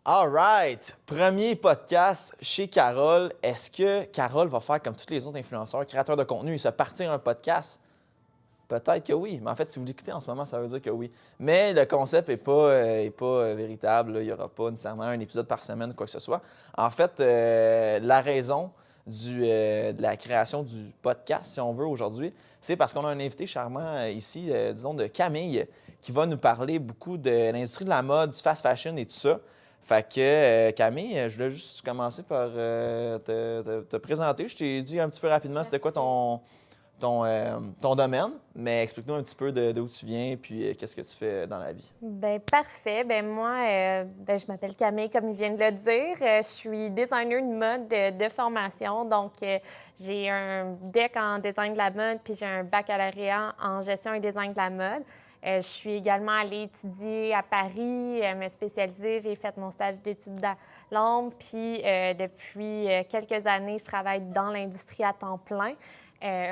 All right! Premier podcast chez Carole. Est-ce que Carole va faire comme tous les autres influenceurs, créateurs de contenu, et se partir un podcast? Peut-être que oui, mais en fait, si vous l'écoutez en ce moment, ça veut dire que oui. Mais le concept n'est pas véritable, là. Il n'y aura pas nécessairement un épisode par semaine ou quoi que ce soit. En fait, la raison de la création du podcast, si on veut, aujourd'hui, c'est parce qu'on a un invité charmant ici, disons, de Camille, qui va nous parler beaucoup de l'industrie de la mode, du fast fashion et tout ça. Fait que, Camille, je voulais juste commencer par te présenter. Je t'ai dit un petit peu rapidement c'était quoi ton domaine, mais explique-nous un petit peu d'où tu viens et puis qu'est-ce que tu fais dans la vie. Bien, parfait. Bien, moi, je m'appelle Camille, comme il vient de le dire. Je suis designer de mode de formation. Donc, j'ai un DEC en design de la mode, puis j'ai un baccalauréat en gestion et design de la mode. Je suis également allée étudier à Paris, me spécialiser. J'ai fait mon stage d'études à Londres, puis depuis quelques années, je travaille dans l'industrie à temps plein.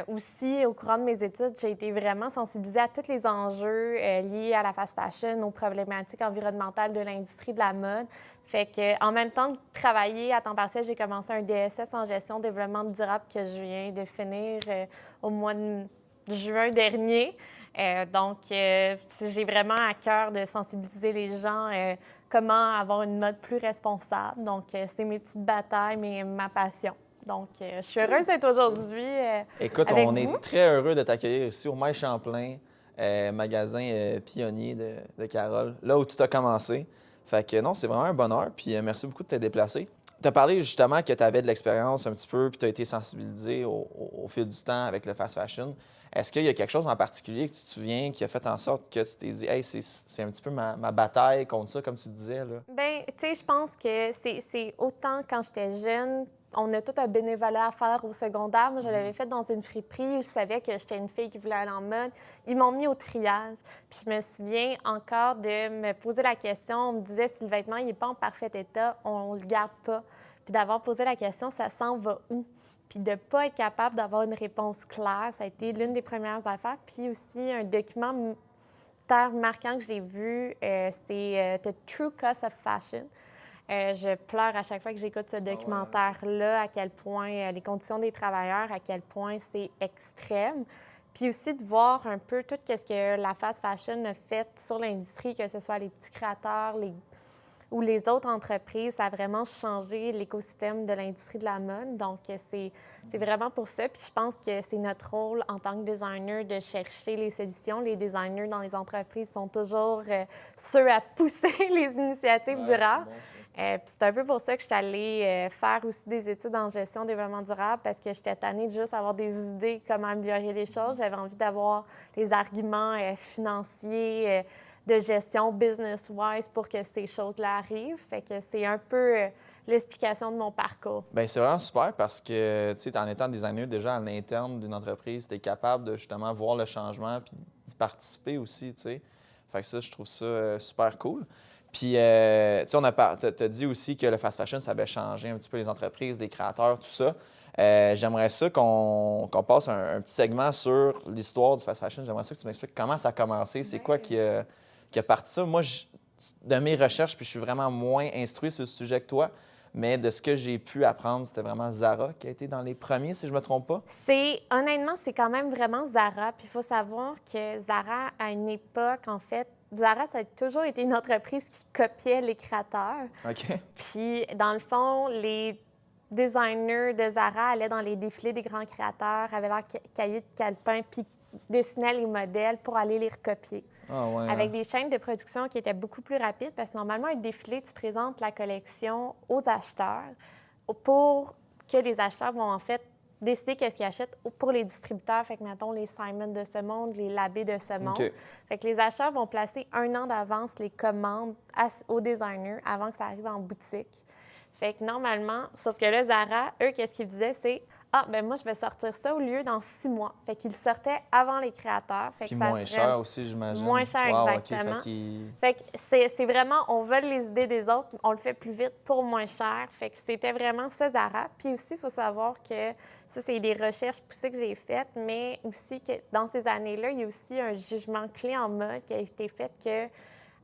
Aussi, au courant de mes études, j'ai été vraiment sensibilisée à tous les enjeux liés à la fast fashion, aux problématiques environnementales de l'industrie de la mode. Fait que, en même temps de travailler à temps partiel, j'ai commencé un DSS en gestion développement durable que je viens de finir au mois de juin dernier. Donc, j'ai vraiment à cœur de sensibiliser les gens comment avoir une mode plus responsable. Donc, c'est mes petites batailles, ma passion. Donc, je suis heureuse d'être aujourd'hui Écoute, avec on vous. est très heureux de t'accueillir ici au Mail Champlain, magasin pionnier de Carole, là où tout a commencé. Fait que non, c'est vraiment un bonheur, puis merci beaucoup de t'être déplacé. Tu as parlé justement que tu avais de l'expérience un petit peu, puis tu as été sensibilisé au fil du temps avec le fast fashion. Est-ce qu'il y a quelque chose en particulier que tu te souviens qui a fait en sorte que tu t'es dit, hey, c'est un petit peu ma bataille contre ça, comme tu disais, là? Bien, tu sais, je pense que c'est autant quand j'étais jeune, on a tout un bénévolat à faire au secondaire. Moi, je l'avais fait dans une friperie. Je savais que j'étais une fille qui voulait aller en mode. Ils m'ont mis au triage. Puis je me souviens encore de me poser la question. On me disait, si le vêtement n'est pas en parfait état, on le garde pas. Puis d'avoir posé la question, ça s'en va où? Puis de ne pas être capable d'avoir une réponse claire, ça a été l'une des premières affaires. Puis aussi, un document marquant que j'ai vu, c'est The True Cost of Fashion. Je pleure à chaque fois que j'écoute ce documentaire-là, à quel point les conditions des travailleurs, à quel point c'est extrême. Puis aussi de voir un peu tout ce que la fast fashion a fait sur l'industrie, que ce soit les petits créateurs, ou les autres entreprises, ça a vraiment changé l'écosystème de l'industrie de la mode. Donc, c'est vraiment pour ça. Puis je pense que c'est notre rôle en tant que designer de chercher les solutions. Les designers dans les entreprises sont toujours ceux à pousser les initiatives durables. Puis c'est un peu pour ça que je suis allée faire aussi des études en gestion développement durable parce que j'étais tannée de juste avoir des idées comment améliorer les choses. J'avais envie d'avoir les arguments financiers, de gestion business-wise pour que ces choses-là arrivent. Fait que c'est un peu l'explication de mon parcours. Bien, c'est vraiment super parce que, tu sais, en étant designer déjà à l'interne d'une entreprise, tu es capable de justement voir le changement puis d'y participer aussi, tu sais. Fait que ça, je trouve ça super cool. Puis, tu sais, t'as dit aussi que le fast fashion, ça avait changé un petit peu les entreprises, les créateurs, tout ça. J'aimerais ça qu'on passe un petit segment sur l'histoire du fast fashion. J'aimerais ça que tu m'expliques comment ça a commencé, c'est quoi qui a parti ça. Moi, de mes recherches, puis je suis vraiment moins instruit sur le sujet que toi, mais de ce que j'ai pu apprendre, c'était vraiment Zara qui a été dans les premiers, si je me trompe pas. Honnêtement, c'est quand même vraiment Zara. Puis il faut savoir que Zara, à une époque, en fait, Zara, ça a toujours été une entreprise qui copiait les créateurs. OK. Puis, dans le fond, les designers de Zara allaient dans les défilés des grands créateurs, avaient leur cahier de calepin, puis dessinaient les modèles pour aller les recopier. Ah ouais. Avec des chaînes de production qui étaient beaucoup plus rapides, parce que normalement, un défilé, tu présentes la collection aux acheteurs pour que les acheteurs vont en fait décider qu'est-ce qu'ils achètent pour les distributeurs. Fait que, mettons, les Simon de ce monde, les Labé de ce monde. OK. Fait que les acheteurs vont placer 1 an d'avance les commandes aux designers avant que ça arrive en boutique. Fait que normalement, sauf que là, Zara, eux, qu'est-ce qu'ils disaient, c'est « Ah, ben moi, je vais sortir ça au lieu dans 6 mois. » Fait qu'ils sortaient avant les créateurs. Fait Puis que ça moins cher aussi, j'imagine. Moins cher, Wow, exactement. OK, Fait que c'est vraiment, on vole les idées des autres, on le fait plus vite pour moins cher. Fait que c'était vraiment ça, Zara. Puis aussi, il faut savoir que ça, c'est des recherches poussées que j'ai faites, mais aussi que dans ces années-là, il y a aussi un jugement clé en mode qui a été fait que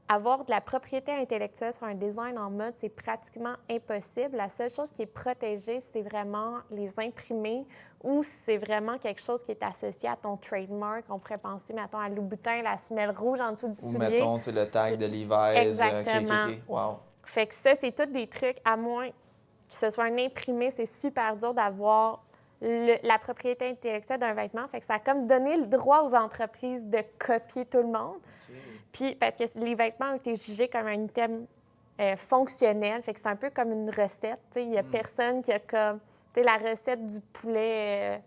avoir de la propriété intellectuelle sur un design en mode, c'est pratiquement impossible. La seule chose qui est protégée, c'est vraiment les imprimés ou c'est vraiment quelque chose qui est associé à ton trademark. On pourrait penser, mettons, à Louboutin, la semelle rouge en dessous du Ou soulier. mettons, tu sais, le tag de Levi's. Exactement. OK. Wow. Fait que ça, c'est tous des trucs, à moins que ce soit un imprimé, c'est super dur d'avoir la propriété intellectuelle d'un vêtement. Fait que ça a comme donné le droit aux entreprises de copier tout le monde. Puis, parce que les vêtements ont été jugés comme un item fonctionnel, fait que c'est un peu comme une recette. Il n'y a personne qui a comme, la recette du poulet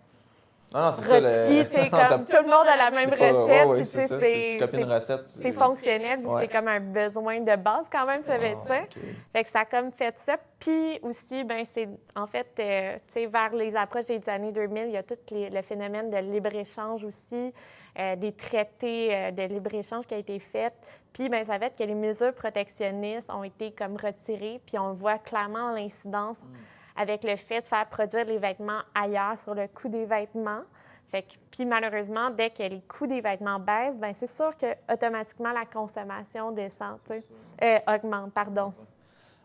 Non, c'est ça. rôti, comme tout le monde a la même recette. Oui, puis c'est ça. Tu copies une recette. C'est fonctionnel, vu que c'est comme un besoin de base quand même, ça veut dire. Fait que ça a comme fait ça. Puis aussi, ben c'est en fait, tu sais, vers les approches des années 2000, il y a tout le phénomène de libre-échange aussi, des traités de libre-échange qui a été fait. Puis, ben ça fait que les mesures protectionnistes ont été comme retirées, puis on voit clairement l'incidence avec le fait de faire produire les vêtements ailleurs sur le coût des vêtements. Fait que, puis malheureusement, dès que les coûts des vêtements baissent, bien, c'est sûr que automatiquement la consommation descend, augmente, pardon.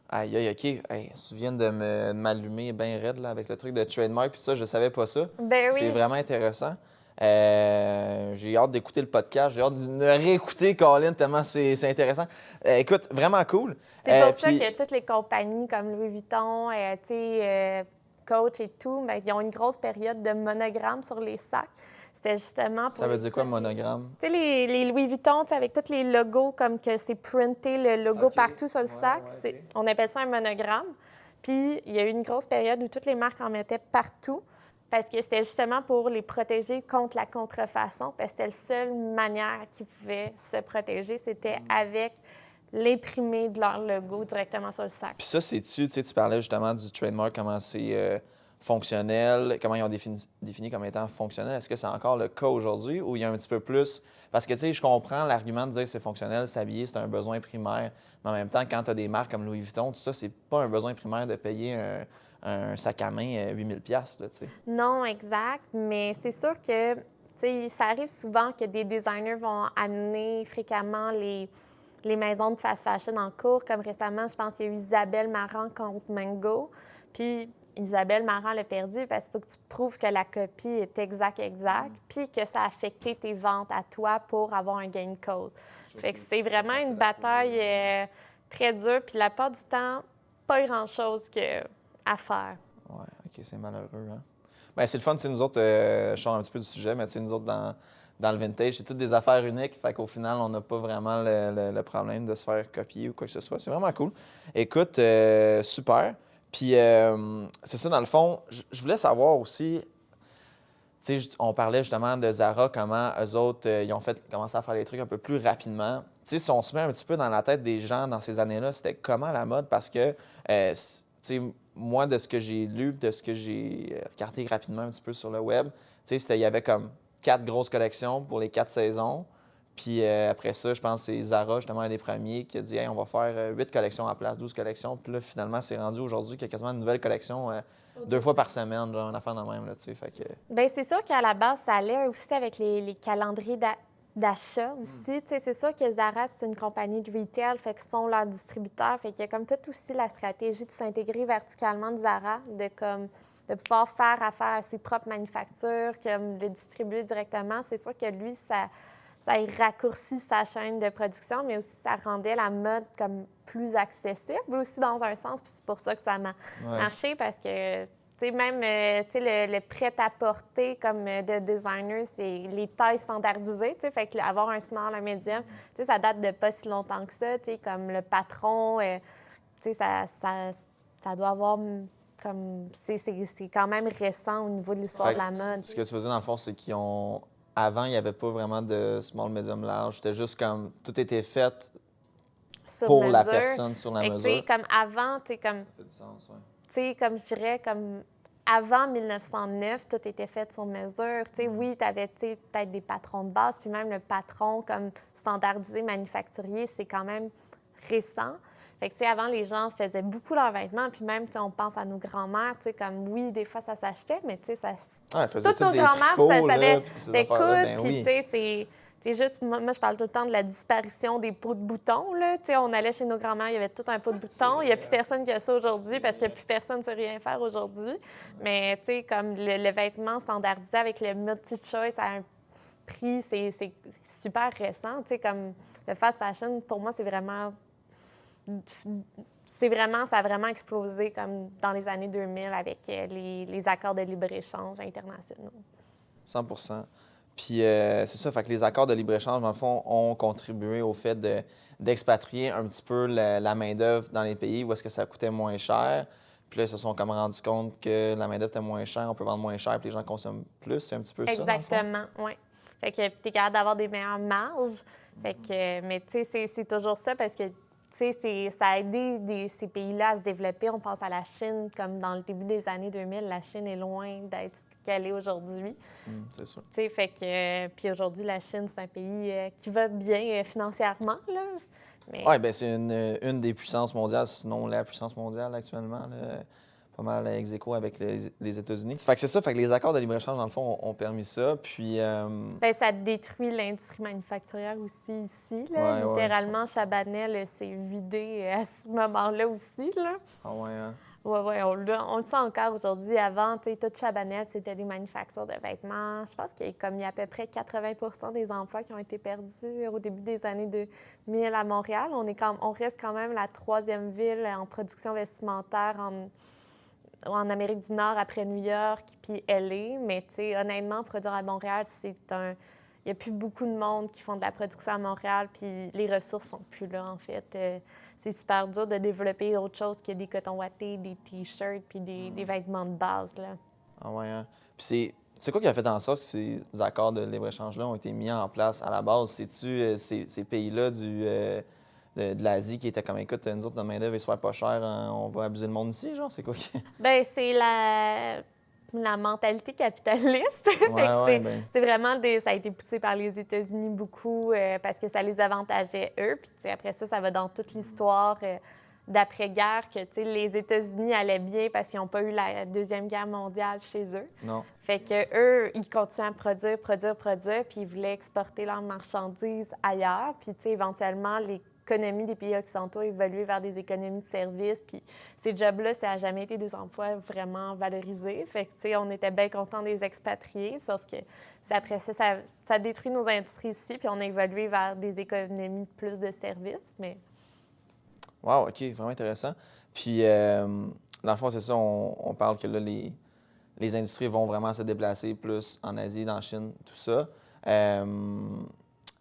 Aïe, OK. Hey, tu viens de m'allumer bien raide là, avec le truc de trademark, puis ça, je savais pas ça. Ben oui. C'est vraiment intéressant. J'ai hâte d'écouter le podcast, j'ai hâte de réécouter, Colin, tellement c'est intéressant. Écoute, vraiment cool. C'est pour ça que toutes les compagnies comme Louis Vuitton, Coach et tout, bien, ils ont une grosse période de monogramme sur les sacs. C'était justement pour... Ça veut dire quoi, monogramme? Tu sais, les Louis Vuitton, avec tous les logos, comme que c'est printé le logo partout sur le sac, on appelle ça un monogramme. Puis, il y a eu une grosse période où toutes les marques en mettaient partout parce que c'était justement pour les protéger contre la contrefaçon, parce que c'était la seule manière qu'ils pouvaient se protéger, c'était avec l'imprimé de leur logo directement sur le sac. Puis ça, tu sais, tu parlais justement du trademark, comment c'est fonctionnel, comment ils ont défini comme étant fonctionnel. Est-ce que c'est encore le cas aujourd'hui ou il y a un petit peu plus... Parce que, tu sais, je comprends l'argument de dire que c'est fonctionnel, s'habiller, c'est un besoin primaire. Mais en même temps, quand tu as des marques comme Louis Vuitton, tout ça, c'est pas un besoin primaire de payer un sac à main 8 000 $, là, tu sais. Non, exact. Mais c'est sûr que, tu sais, ça arrive souvent que des designers vont amener fréquemment les maisons de fast fashion en cours. Comme récemment, je pense qu'il y a eu Isabelle Marant contre Mango. Puis Isabelle Marant l'a perdu parce qu'il faut que tu prouves que la copie est exact, puis que ça a affecté tes ventes à toi pour avoir un gain de code. Fait que c'est vraiment une bataille très dure. Puis la part du temps, pas grand-chose à faire. Ouais, OK, c'est malheureux, hein? Bien, c'est le fun, c'est nous autres, je sors un petit peu du sujet, mais c'est nous autres dans le vintage, c'est toutes des affaires uniques, fait qu'au final, on n'a pas vraiment le problème de se faire copier ou quoi que ce soit. C'est vraiment cool. Écoute, super. Puis, c'est ça, dans le fond, je voulais savoir aussi, tu sais, on parlait justement de Zara, comment eux autres, ils ont commencé à faire les trucs un peu plus rapidement. Tu sais, si on se met un petit peu dans la tête des gens dans ces années-là, c'était comment la mode? Parce que, tu sais, moi, de ce que j'ai lu, de ce que j'ai regardé rapidement un petit peu sur le web, tu sais, il y avait comme 4 grosses collections pour les 4 saisons. Puis après ça, je pense que c'est Zara, justement, un des premiers, qui a dit hey, on va faire 8 collections à la place, 12 collections. Puis là, finalement, c'est rendu aujourd'hui qu'il y a quasiment une nouvelle collection 2 fois par semaine, genre, une affaire de même, là, tu sais. Fait que... Bien, c'est sûr qu'à la base, ça allait aussi avec les calendriers d'achat aussi. Tu sais, c'est sûr que Zara, c'est une compagnie de retail, fait qu'ils sont leurs distributeurs. Fait qu'il y a comme tout aussi la stratégie de s'intégrer verticalement de Zara, de pouvoir faire affaire à ses propres manufactures, comme de distribuer directement. C'est sûr que lui, ça raccourcit sa chaîne de production, mais aussi ça rendait la mode comme plus accessible aussi dans un sens. Puis c'est pour ça que ça a marché, parce que, tu sais, même le prêt-à-porter comme de designer, c'est les tailles standardisées, tu sais, fait qu'avoir un small, un medium, tu sais, ça date de pas si longtemps que ça, tu sais, comme le patron, tu sais, ça doit avoir comme... C'est quand même récent au niveau de l'histoire de la mode. Ce que tu faisais, dans le fond, c'est qu'ils ont... Avant, il n'y avait pas vraiment de small, medium, large. C'était juste comme tout était fait pour la personne sur la mesure. Tu sais, comme avant, tu sais, comme... Ça fait du sens, oui. Tu sais, comme je dirais, comme avant 1909, tout était fait sur mesure. Tu sais, oui, tu avais peut-être des patrons de base, puis même le patron comme standardisé manufacturier, c'est quand même récent. Fait que, tu sais, avant, les gens faisaient beaucoup leurs vêtements, puis même, tu sais, on pense à nos grands-mères, tu sais, comme, oui, des fois, ça s'achetait, mais tu sais, ça... Ah, toutes nos grands-mères, ça savait des coupes, puis oui. tu sais, C'est juste, moi, je parle tout le temps de la disparition des pots de boutons, là. Tu sais, on allait chez nos grands-mères, il y avait tout un pot de boutons. Il n'y a plus personne qui a ça aujourd'hui parce que plus personne ne sait rien faire aujourd'hui. Mais, tu sais, comme le vêtement standardisé avec le multi-choice à un prix, c'est super récent. Tu sais, comme le fast fashion, pour moi, ça a vraiment explosé comme dans les années 2000 avec les accords de libre-échange internationaux. 100 Puis c'est ça, fait que les accords de libre-échange, dans le fond, ont contribué au fait d'expatrier un petit peu la main-d'œuvre dans les pays où est-ce que ça coûtait moins cher. Puis là, ils se sont comme rendus compte que la main-d'œuvre était moins chère, on peut vendre moins cher, puis les gens consomment plus. C'est un petit peu ça, dans le fond? Exactement, oui. Fait que tu es capable d'avoir des meilleures marges. Fait que, mais tu sais, c'est toujours ça parce que tu sais, ça a aidé ces pays-là à se développer. On pense à la Chine, comme dans le début des années 2000, la Chine est loin d'être ce qu'elle est aujourd'hui. C'est sûr. Tu sais, fait que... Puis aujourd'hui, la Chine, c'est un pays qui va bien financièrement, là. Mais... Oui, bien, c'est une des puissances mondiales, sinon la puissance mondiale actuellement, là, pas mal ex aequo avec les États-Unis. Fait que c'est ça, fait que les accords de libre-échange, dans le fond, ont permis ça. Puis. Bien, ça détruit l'industrie manufacturière aussi ici. Là. Ouais, Littéralement, Chabanel s'est vidé à ce moment-là aussi. Là. Ah ouais, hein? Oui, on le sent encore aujourd'hui. Avant, tu sais, tout Chabanel, c'était des manufactures de vêtements. Je pense qu'il y a à peu près 80 des emplois qui ont été perdus au début des années 2000 à Montréal. On reste quand même la 3e ville en production vestimentaire en Amérique du Nord après New York puis LA. Mais, tu sais, honnêtement, produire à Montréal, il n'y a plus beaucoup de monde qui font de la production à Montréal, puis les ressources sont plus là, en fait. C'est super dur de développer autre chose que des cotons wattés, des T-shirts, puis des vêtements de base, là. Ah ouais, hein? Puis c'est quoi qui a fait en sorte que ces accords de libre-échange-là ont été mis en place à la base? C'est-tu ces pays-là de l'Asie qui étaient comme, écoute, nous autres, notre main-d'œuvre est super pas chère, hein, on va abuser le monde ici, genre? C'est quoi qui. Bien, c'est la mentalité capitaliste. C'est vraiment ça a été poussé par les États-Unis beaucoup parce que ça les avantageait eux. Puis, tu sais, après ça va dans toute l'histoire d'après-guerre que, tu sais, les États-Unis allaient bien parce qu'ils n'ont pas eu la Deuxième Guerre mondiale chez eux. Non. Fait que eux, ils continuaient à produire, puis ils voulaient exporter leurs marchandises ailleurs. Puis, tu sais, éventuellement, l'économie des pays occidentaux a évolué vers des économies de services. Puis ces jobs-là, ça n'a jamais été des emplois vraiment valorisés. Fait que, tu sais, on était bien contents de les expatrier, sauf que après ça détruit nos industries ici, puis on a évolué vers des économies plus de services, mais... Wow, OK, vraiment intéressant. Puis, dans le fond, c'est ça, on parle que là, les industries vont vraiment se déplacer plus en Asie, dans la Chine, tout ça.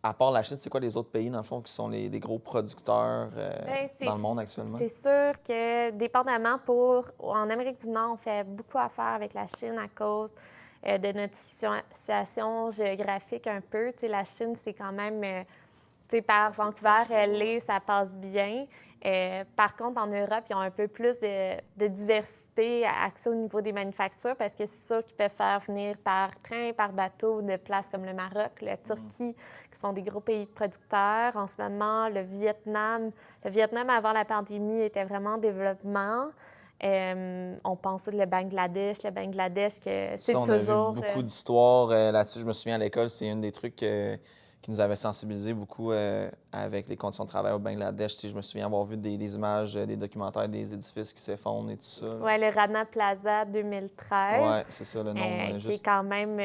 À part la Chine, c'est quoi les autres pays, dans le fond, qui sont les gros producteurs dans le monde actuellement? C'est sûr que, dépendamment en Amérique du Nord, on fait beaucoup affaire avec la Chine à cause de notre situation géographique un peu. Tu sais, la Chine, c'est quand même... tu sais, par Vancouver, LA, ça passe bien. Par contre, en Europe, ils ont un peu plus de diversité, accès au niveau des manufactures, parce que c'est sûr qu'ils peuvent faire venir par train, par bateau, de places comme le Maroc, la Turquie, qui sont des gros pays de producteurs. En ce moment, le Vietnam, avant la pandémie, était vraiment en développement. On pense le Bangladesh, que c'est on toujours... a vu beaucoup d'histoires là-dessus. Je me souviens, à l'école, c'est un des trucs qui nous avait sensibilisés beaucoup avec les conditions de travail au Bangladesh. Je me souviens avoir vu des images, des documentaires des édifices qui s'effondrent et tout ça. Oui, le Rana Plaza 2013. Oui, c'est ça le nom. Qui est quand même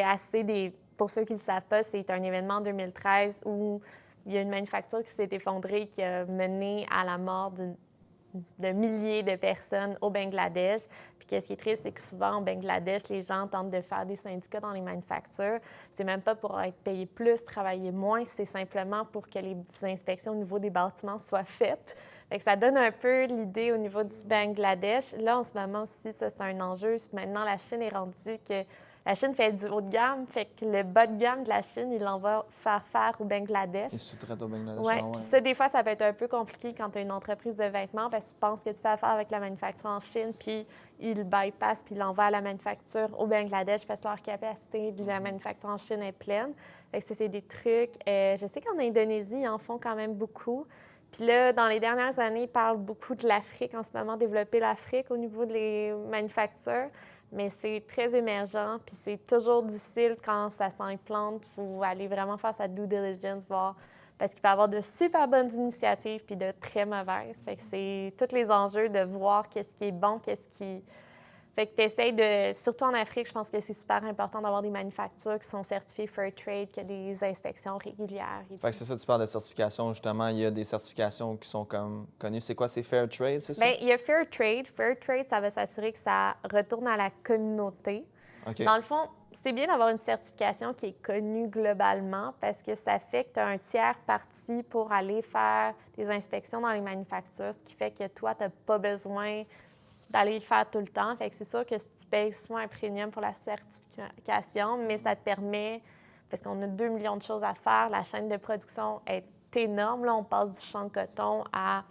assez Pour ceux qui ne le savent pas, c'est un événement en 2013 où il y a une manufacture qui s'est effondrée qui a mené à la mort de milliers de personnes au Bangladesh. Puis qu'est-ce qui est triste, c'est que souvent, au Bangladesh, les gens tentent de faire des syndicats dans les manufactures. C'est même pas pour être payé plus, travailler moins, c'est simplement pour que les inspections au niveau des bâtiments soient faites. Fait que ça donne un peu l'idée au niveau du Bangladesh. Là, en ce moment aussi, ça, c'est un enjeu. Maintenant, la Chine est rendue que... La Chine fait du haut de gamme, fait que le bas de gamme de la Chine, il l'envoie faire au Bangladesh. Ils sous-traitent au Bangladesh. Oui, puis ça, des fois, ça peut être un peu compliqué quand tu as une entreprise de vêtements parce que tu penses que tu fais affaire avec la manufacture en Chine, puis ils le bypassent, puis ils l'envoient à la manufacture au Bangladesh parce que leur capacité de la manufacture en Chine est pleine. Fait que ça, c'est des trucs. Je sais qu'en Indonésie, ils en font quand même beaucoup. Puis là, dans les dernières années, ils parlent beaucoup de l'Afrique en ce moment, développer l'Afrique au niveau des manufactures. mais c'est très émergent, puis c'est toujours difficile quand ça s'implante. Il faut aller vraiment faire sa due diligence, voir, parce qu'il peut y avoir de super bonnes initiatives puis de très mauvaises. Fait que c'est tous les enjeux de voir qu'est-ce qui est bon, qu'est-ce qui... Fait que tu essaies de... Surtout en Afrique, je pense que c'est super important d'avoir des manufactures qui sont certifiées Fair Trade, qui a des inspections régulières. Fait que c'est ça, tu parles de certification, justement. Il y a des certifications qui sont comme connues. C'est quoi, c'est Fair Trade, c'est ça? Bien, il y a Fair Trade. Fair Trade, ça va s'assurer que ça retourne à la communauté. OK. Dans le fond, c'est bien d'avoir une certification qui est connue globalement parce que ça fait que tu as un tiers parti pour aller faire des inspections dans les manufactures, ce qui fait que toi, tu n'as pas besoin d'aller le faire tout le temps. Fait que c'est sûr que tu payes souvent un premium pour la certification, mais ça te permet, parce qu'on a 2 millions de choses à faire, la chaîne de production est énorme. Là, on passe du champ de coton à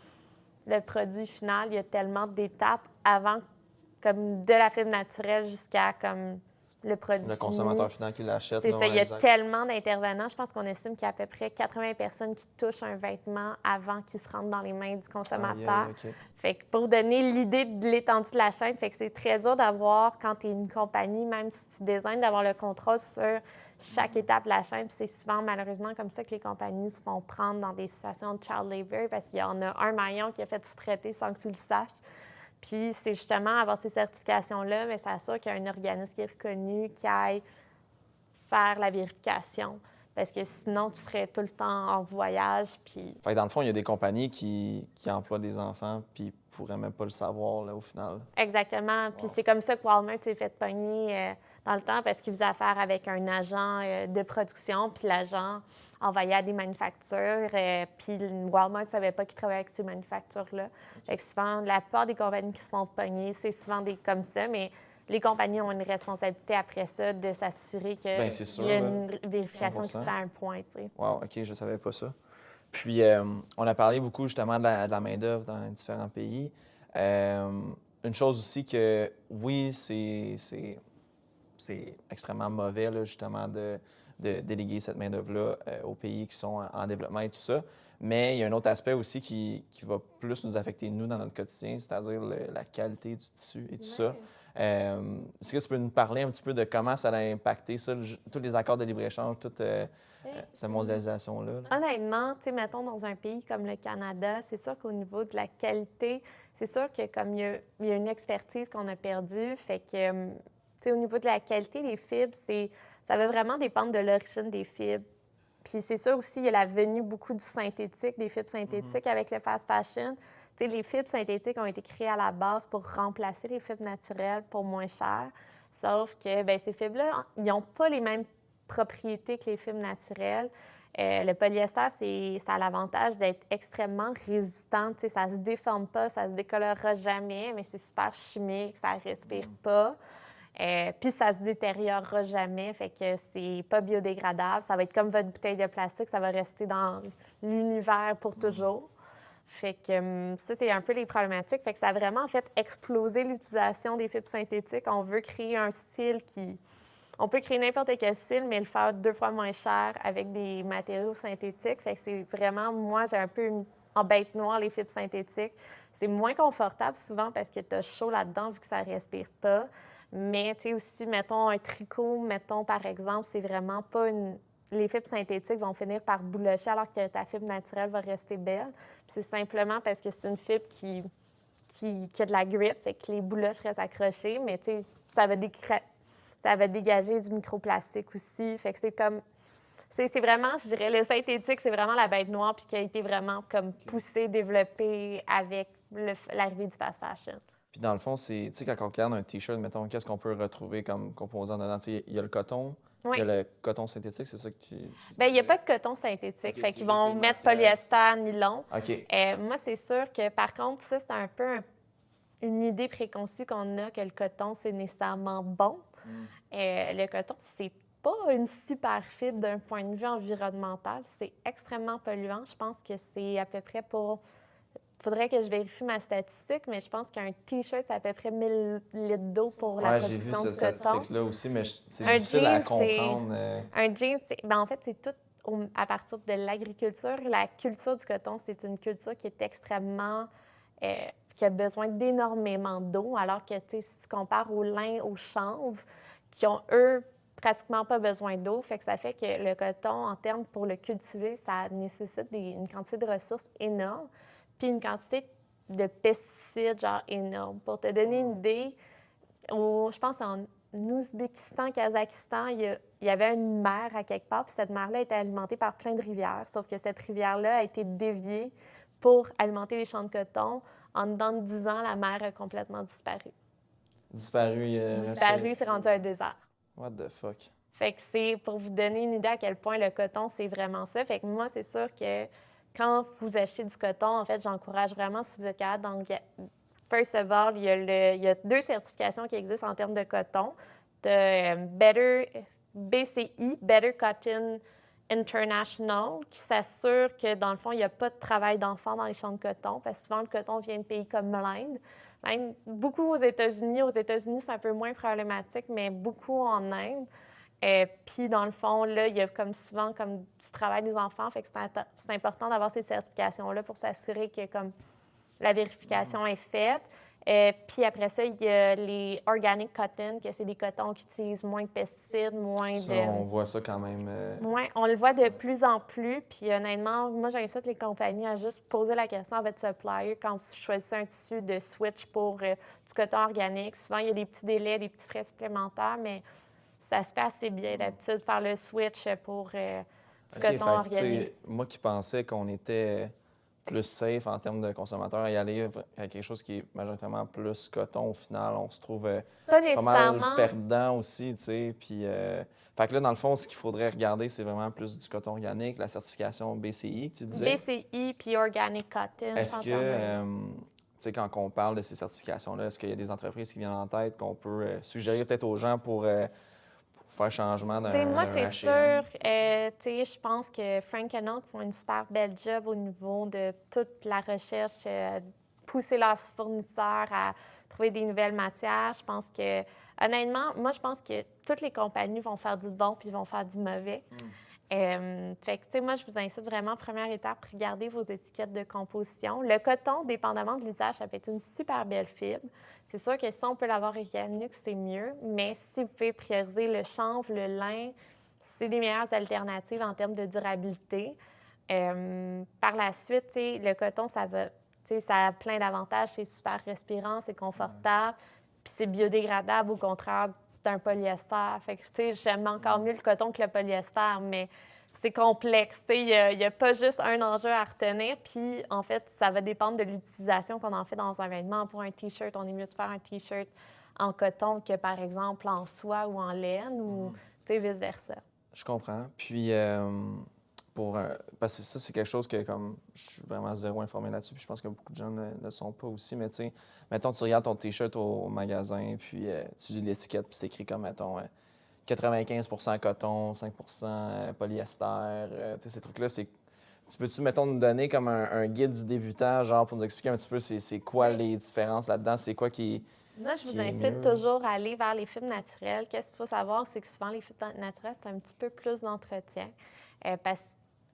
le produit final. Il y a tellement d'étapes avant, comme de la fibre naturelle jusqu'à comme le produit Le fini. consommateur final qui l'achète. C'est là, ça, ouais, il y a exact. tellement d'intervenants. Je pense qu'on estime qu'il y a à peu près 80 personnes qui touchent un vêtement avant qu'il se rentre dans les mains du consommateur. Aïe, aïe, OK. Fait que pour donner l'idée de l'étendue de la chaîne, fait que c'est très dur d'avoir, quand tu es une compagnie, même si tu designes, d'avoir le contrôle sur chaque étape de la chaîne. Puis c'est souvent, malheureusement, comme ça que les compagnies se font prendre dans des situations de child labor parce qu'il y en a un maillon qui a fait sous-traiter sans que tu le saches. Puis c'est justement avoir ces certifications-là, mais ça assure qu'il y a un organisme qui est reconnu, qui aille faire la vérification. Parce que sinon, tu serais tout le temps en voyage. Puis Fait que dans le fond, il y a des compagnies qui emploient des enfants puis ils pourraient même pas le savoir, là, au final. exactement. Puis c'est comme ça que Walmart s'est fait pogner dans le temps parce qu'il faisait affaire avec un agent de production. Puis l'agent envoyait à des manufactures. Puis Walmart ne savait pas qu'il travaillait avec ces manufactures-là. Fait que souvent, la plupart des compagnies qui se font pogner, c'est souvent des comme ça. Mais les compagnies ont une responsabilité après ça de s'assurer qu'il Bien, c'est sûr, y a là. une vérification qui se 100%. fait à un point, tu sais. Wow, OK, je savais pas ça. Puis, on a parlé beaucoup, justement, de la main-d'œuvre dans différents pays. Une chose aussi que, oui, c'est extrêmement mauvais, là, justement, de déléguer cette main-d'œuvre-là aux pays qui sont en développement et tout ça. Mais il y a un autre aspect aussi qui va plus nous affecter, nous, dans notre quotidien, c'est-à-dire la qualité du tissu et tout ça. Est-ce que tu peux nous parler un petit peu de comment ça a impacté ça, tous les accords de libre-échange, toute cette mondialisation-là? Là? Honnêtement, tu sais, mettons dans un pays comme le Canada, c'est sûr qu'au niveau de la qualité, c'est sûr que comme il y a une expertise qu'on a perdue, fait que, tu sais, au niveau de la qualité des fibres, ça va vraiment dépendre de l'origine des fibres. Puis c'est sûr aussi, il y a la venue beaucoup du synthétique, des fibres synthétiques avec le fast fashion. Tu sais, les fibres synthétiques ont été créées à la base pour remplacer les fibres naturelles pour moins cher. Sauf que bien, ces fibres-là, ils n'ont pas les mêmes propriétés que les fibres naturelles. Le polyester, ça a l'avantage d'être extrêmement résistant. Tu sais, ça ne se déforme pas, ça ne se décolorera jamais, mais c'est super chimique, ça ne respire pas. Puis ça se détériorera jamais, fait que c'est pas biodégradable. Ça va être comme votre bouteille de plastique, ça va rester dans l'univers pour toujours. Fait que ça, c'est un peu les problématiques. Fait que ça a vraiment, en fait, explosé l'utilisation des fibres synthétiques. On veut créer un style qui... On peut créer n'importe quel style, mais le faire 2 fois moins cher avec des matériaux synthétiques. Fait que c'est vraiment... Moi, j'ai un peu en bête noire les fibres synthétiques. C'est moins confortable souvent parce que tu as chaud là-dedans vu que ça respire pas. Mais, tu sais, aussi, mettons, un tricot, mettons, par exemple, c'est vraiment pas une... Les fibres synthétiques vont finir par boulocher alors que ta fibre naturelle va rester belle. Puis c'est simplement parce que c'est une fibre qui a de la grippe, fait que les bouloches restent accrochées, mais, tu sais, ça va dégager du microplastique aussi. Fait que c'est comme... C'est vraiment, je dirais, le synthétique, c'est vraiment la bête noire puis qui a été vraiment comme poussé, développé avec l'arrivée du fast fashion. Puis dans le fond, c'est, tu sais, quand on regarde un T-shirt, mettons, qu'est-ce qu'on peut retrouver comme composant dedans? Tu sais, il y a le coton, Oui. il y a le coton synthétique, c'est ça qui... Bien, il n'y a pas de coton synthétique. OK, Fait c'est qu'ils juste vont les mettre matières. polyester, nylon. OK. Moi, c'est sûr que, par contre, ça, c'est un peu une idée préconçue qu'on a que le coton, c'est nécessairement bon. Le coton, c'est pas une super fibre d'un point de vue environnemental. C'est extrêmement polluant. Je pense que c'est à peu près pour... Il faudrait que je vérifie ma statistique, mais je pense qu'un T-shirt, c'est à peu près 1000 litres d'eau pour la Ouais, j'ai vu production ce du coton. statistique-là aussi, mais c'est Un difficile à jean, comprendre. Un jean, en fait, c'est tout à partir de l'agriculture. La culture du coton, c'est une culture qui est extrêmement qui a besoin d'énormément d'eau, alors que si tu compares au lin, au chanvre, qui ont, eux, pratiquement pas besoin d'eau. Fait que ça fait que le coton, en termes pour le cultiver, ça nécessite une quantité de ressources énorme, puis une quantité de pesticides, genre énorme. Pour te donner une idée, je pense en Ouzbékistan, Kazakhstan, il y avait une mer à quelque part, puis cette mer-là était alimentée par plein de rivières, sauf que cette rivière-là a été déviée pour alimenter les champs de coton. En dedans de 10 ans, la mer a complètement disparu. Disparu, Disparu, c'est rendu un désert. What the fuck? Fait que c'est pour vous donner une idée à quel point le coton, c'est vraiment ça. Fait que moi, c'est sûr que quand vous achetez du coton, en fait, j'encourage vraiment, si vous êtes capable First of all, il y a 2 certifications qui existent en termes de coton. BCI, Better Cotton International, qui s'assure que, dans le fond, il n'y a pas de travail d'enfant dans les champs de coton, parce que souvent, le coton vient de pays comme l'Inde. Beaucoup aux États-Unis. Aux États-Unis, c'est un peu moins problématique, mais beaucoup en Inde. Puis, dans le fond, là, il y a comme souvent du travail des enfants. Fait que c'est important d'avoir ces certifications-là pour s'assurer que comme la vérification est faite. Puis après ça, il y a les organic cotton, que c'est des cotons qui utilisent moins de pesticides, moins ça, de... on voit ça quand même. Ouais, on le voit de plus en plus. Puis honnêtement, moi, j'incite les compagnies à juste poser la question à votre supplier quand vous choisissez un tissu de switch pour du coton organique. Souvent, il y a des petits délais, des petits frais supplémentaires, mais ça se fait assez bien d'habitude faire le switch pour du coton organique. Moi qui pensais qu'on était plus safe en termes de consommateurs à y aller à quelque chose qui est majoritairement plus coton, au final, on se trouve pas mal perdant aussi, tu sais. Puis, fait que là, dans le fond, ce qu'il faudrait regarder, c'est vraiment plus du coton organique, la certification BCI que tu disais. BCI puis Organic Cotton. Est-ce que, tu sais, quand on parle de ces certifications-là, est-ce qu'il y a des entreprises qui viennent en tête qu'on peut suggérer peut-être aux gens pour faire changement d'un Moi, c'est H&M? sûr. Je pense que Frank & Oak font une super belle job au niveau de toute la recherche, pousser leurs fournisseurs à trouver des nouvelles matières. Je pense que, honnêtement, moi, je pense que toutes les compagnies vont faire du bon puis vont faire du mauvais. Fait que, moi, je vous incite vraiment, première étape, regardez vos étiquettes de composition. Le coton, dépendamment de l'usage, ça peut être une super belle fibre. C'est sûr que si on peut l'avoir organique, c'est mieux, mais si vous pouvez prioriser le chanvre, le lin, c'est des meilleures alternatives en termes de durabilité. Par la suite, le coton, ça a plein d'avantages. C'est super respirant, c'est confortable, puis c'est biodégradable au contraire d'un polyester. Fait que, j'aime encore mieux le coton que le polyester, mais c'est complexe. Il n'y a pas juste un enjeu à retenir. Puis, en fait, ça va dépendre de l'utilisation qu'on en fait dans un vêtement. Pour un T-shirt, on est mieux de faire un T-shirt en coton que, par exemple, en soie ou en laine ou vice-versa. Je comprends. Puis, parce que ça, c'est quelque chose que, comme, je suis vraiment zéro informé là-dessus, puis je pense que beaucoup de gens ne le sont pas aussi. Mais, tu sais, mettons, tu regardes ton T-shirt au magasin, puis tu lis l'étiquette, puis c'est écrit comme, mettons, 95 coton, 5 polyester. Tu sais, ces trucs-là, c'est. Tu peux-tu, mettons, nous donner comme un guide du débutant, genre, pour nous expliquer un petit peu c'est quoi les différences là-dedans? C'est quoi qui. Moi, je vous incite toujours à aller vers les fibres naturelles. Qu'est-ce qu'il faut savoir, c'est que souvent, les fibres naturelles, c'est un petit peu plus d'entretien. Parce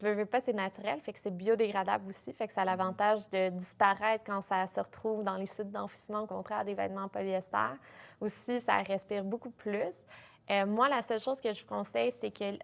que, veux pas, c'est naturel, fait que c'est biodégradable aussi, fait que ça a l'avantage de disparaître quand ça se retrouve dans les sites d'enfouissement, au contraire des vêtements en polyester. Aussi, ça respire beaucoup plus. Moi, la seule chose que je vous conseille, c'est que,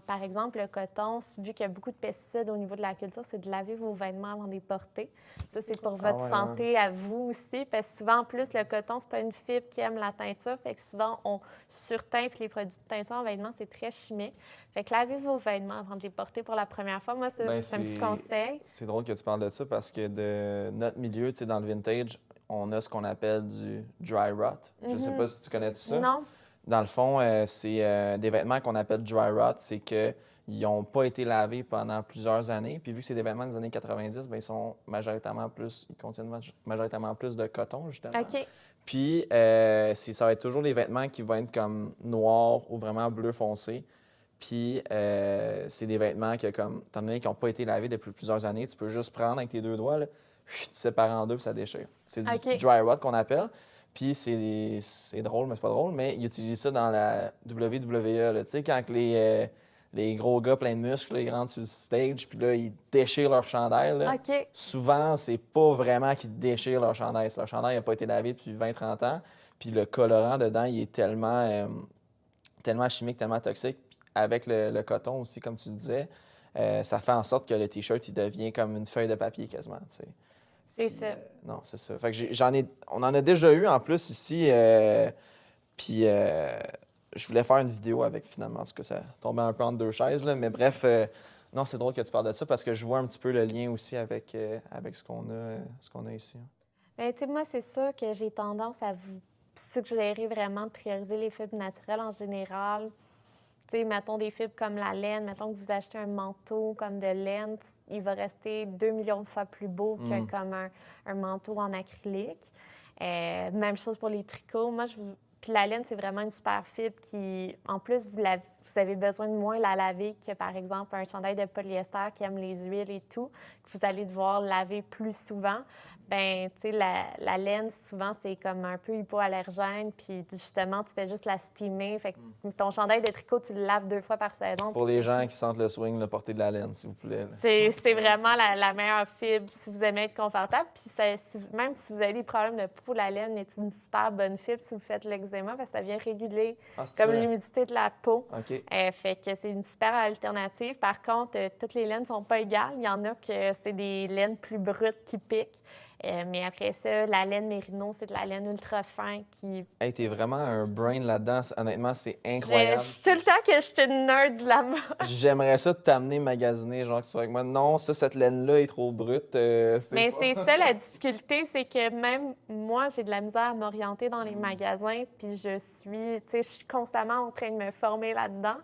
par exemple, le coton, vu qu'il y a beaucoup de pesticides au niveau de la culture, c'est de laver vos vêtements avant de les porter. Ça, c'est pour votre santé à vous aussi, parce que souvent, en plus, le coton, c'est pas une fibre qui aime la teinture, fait que souvent, on surteinte les produits de teinture en vêtements, c'est très chimique. Fait que lavez vos vêtements avant de les porter pour la première fois. Moi, c'est un petit conseil. C'est drôle que tu parles de ça, parce que de notre milieu, tu sais, dans le vintage, on a ce qu'on appelle du dry rot. Je sais pas si tu connais tout ça. Non. Dans le fond, c'est des vêtements qu'on appelle dry rot, c'est qu'ils n'ont pas été lavés pendant plusieurs années. Puis vu que c'est des vêtements des années 90, bien, ils contiennent majoritairement plus de coton, justement. OK. Puis ça va être toujours des vêtements qui vont être comme noirs ou vraiment bleu foncé. Puis c'est des vêtements que, comme, étant donné qu'ils n'ont pas été lavés depuis plusieurs années, tu peux juste prendre avec tes 2 doigts, là, tu sépares en 2 puis ça déchire. C'est du dry rot qu'on appelle. Puis c'est drôle, mais c'est pas drôle, mais ils utilisent ça dans la WWE. Tu sais, quand les les gros gars pleins de muscles, là, ils rentrent sur le stage, puis là, ils déchirent leur chandail. Là. OK. Souvent, c'est pas vraiment qu'ils déchirent leur chandail. Leur chandail n'a pas été lavé depuis 20-30 ans. Puis le colorant dedans, il est tellement chimique, tellement toxique. Puis avec le coton aussi, comme tu disais, ça fait en sorte que le T-shirt, il devient comme une feuille de papier quasiment, tu sais. C'est Puis, ça. non, c'est ça. Fait que on en a déjà eu en plus ici. Puis je voulais faire une vidéo avec finalement. En tout cas, ça tombait un peu entre deux chaises. Là. Mais bref, non, c'est drôle que tu parles de ça parce que je vois un petit peu le lien aussi avec ce qu'on a ici. Ben, tu sais, moi, c'est sûr que j'ai tendance à vous suggérer vraiment de prioriser les fibres naturelles en général. Tu sais, mettons des fibres comme la laine, mettons que vous achetez un manteau comme de laine, il va rester 2 millions de fois plus beau que comme un manteau en acrylique. Même chose pour les tricots. Puis la laine, c'est vraiment une super fibre qui, en plus, vous avez besoin de moins la laver que, par exemple, un chandail de polyester qui aime les huiles et tout, que vous allez devoir laver plus souvent. Ben, tu sais, la laine, souvent, c'est comme un peu hypoallergène, puis justement, tu fais juste la steamer. Fait que ton chandail de tricot, tu le laves 2 fois par saison. Pour puis les gens qui sentent le swing, le porter de la laine, s'il vous plaît. Là. c'est vraiment la meilleure fibre si vous aimez être confortable. Puis même si vous avez des problèmes de peau, la laine est une super bonne fibre si vous faites l'eczéma parce que ça vient réguler comme l'humidité de la peau. OK. Fait que c'est une super alternative. Par contre, toutes les laines ne sont pas égales. Il y en a que c'est des laines plus brutes qui piquent. Mais après ça, la laine mérino, c'est de la laine ultra fin qui... Hey, t'es vraiment un brain là-dedans. Honnêtement, c'est Je incroyable. suis tout le temps que je suis une nerd de la mode. J'aimerais ça t'amener magasiner, genre que tu sois avec moi. Non, cette laine-là est trop brute. Mais Pas... c'est ça la difficulté, c'est que même moi, j'ai de la misère à m'orienter dans les magasins, puis je suis constamment en train de me former là-dedans.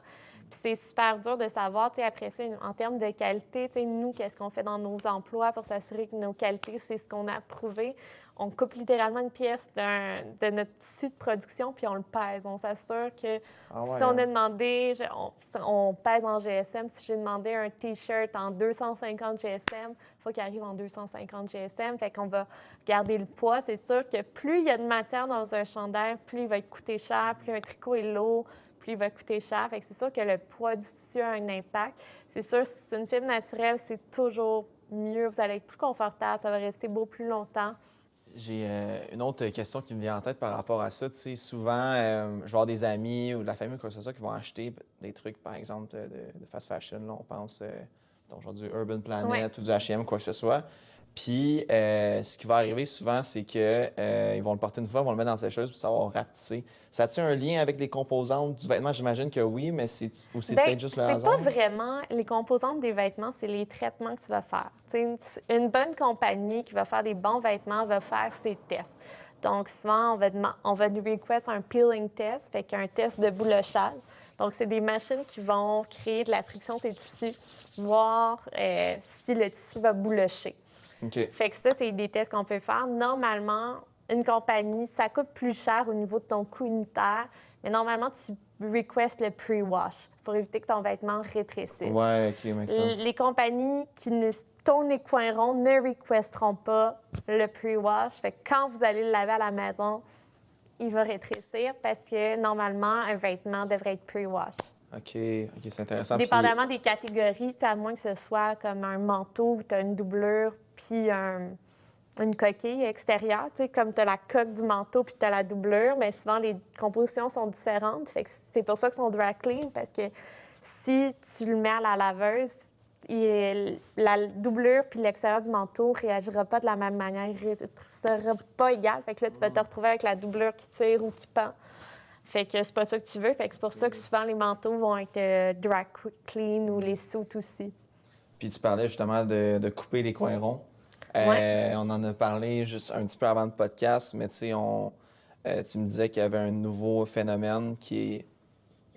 Puis c'est super dur de savoir, après ça, en termes de qualité, nous, qu'est-ce qu'on fait dans nos emplois pour s'assurer que nos qualités, c'est ce qu'on a approuvé. On coupe littéralement une pièce de notre tissu de production, puis on le pèse. On s'assure que si on a demandé, on pèse en GSM. Si j'ai demandé un T-shirt en 250 GSM, il faut qu'il arrive en 250 GSM. Fait qu'on va garder le poids. C'est sûr que plus il y a de matière dans un chandail, plus il va coûter cher, plus un tricot est lourd, plus il va coûter cher. Fait que c'est sûr que le poids du tissu a un impact. C'est sûr, si c'est une fibre naturelle, c'est toujours mieux. Vous allez être plus confortable, ça va rester beau plus longtemps. J'ai une autre question qui me vient en tête par rapport à ça. Tu sais, souvent, je vais avoir des amis ou de la famille ou quoi que ce soit qui vont acheter des trucs, par exemple, de fast fashion. Là, on pense aujourd'hui Urban Planet ou du H&M, quoi que ce soit. Puis, ce qui va arriver souvent, c'est que ils vont le porter une fois, ils vont le mettre dans la sécheuse, puis ça va rapetisser. Ça a-t-il un lien avec les composantes du vêtement? J'imagine que oui, mais c'est peut-être juste le hasard? C'est pas vraiment les composantes des vêtements, c'est les traitements que tu vas faire. Une bonne compagnie qui va faire des bons vêtements va faire ses tests. Donc, souvent, on va nous request un peeling test, fait qu'un test de boulochage. Donc, c'est des machines qui vont créer de la friction sur les tissus, voir si le tissu va boulocher. OK. Fait que ça, c'est des tests qu'on peut faire. Normalement, une compagnie, ça coûte plus cher au niveau de ton coût unitaire, mais normalement, tu requestes le pre-wash pour éviter que ton vêtement rétrécisse. Ouais, OK, make sense. Les compagnies qui ne tournent les coins ronds ne requesteront pas le pre-wash. Fait que quand vous allez le laver à la maison, il va rétrécir parce que normalement, un vêtement devrait être pre-wash. OK, c'est intéressant. Dépendamment des catégories, à moins que ce soit comme un manteau où tu as une doublure puis une coquille extérieure, comme tu as la coque du manteau puis tu as la doublure, mais souvent les compositions sont différentes. Fait que c'est pour ça qu'ils sont dry clean, parce que si tu le mets à la laveuse, la doublure puis l'extérieur du manteau ne réagira pas de la même manière, il ne sera pas égal. Fait que là, tu vas te retrouver avec la doublure qui tire ou qui pend. Fait que c'est pas ça que tu veux. Fait que c'est pour ça que souvent les manteaux vont être dry clean ou les suits aussi. Puis tu parlais justement de couper les coins ronds. On en a parlé juste un petit peu avant le podcast, mais tu sais, tu me disais qu'il y avait un nouveau phénomène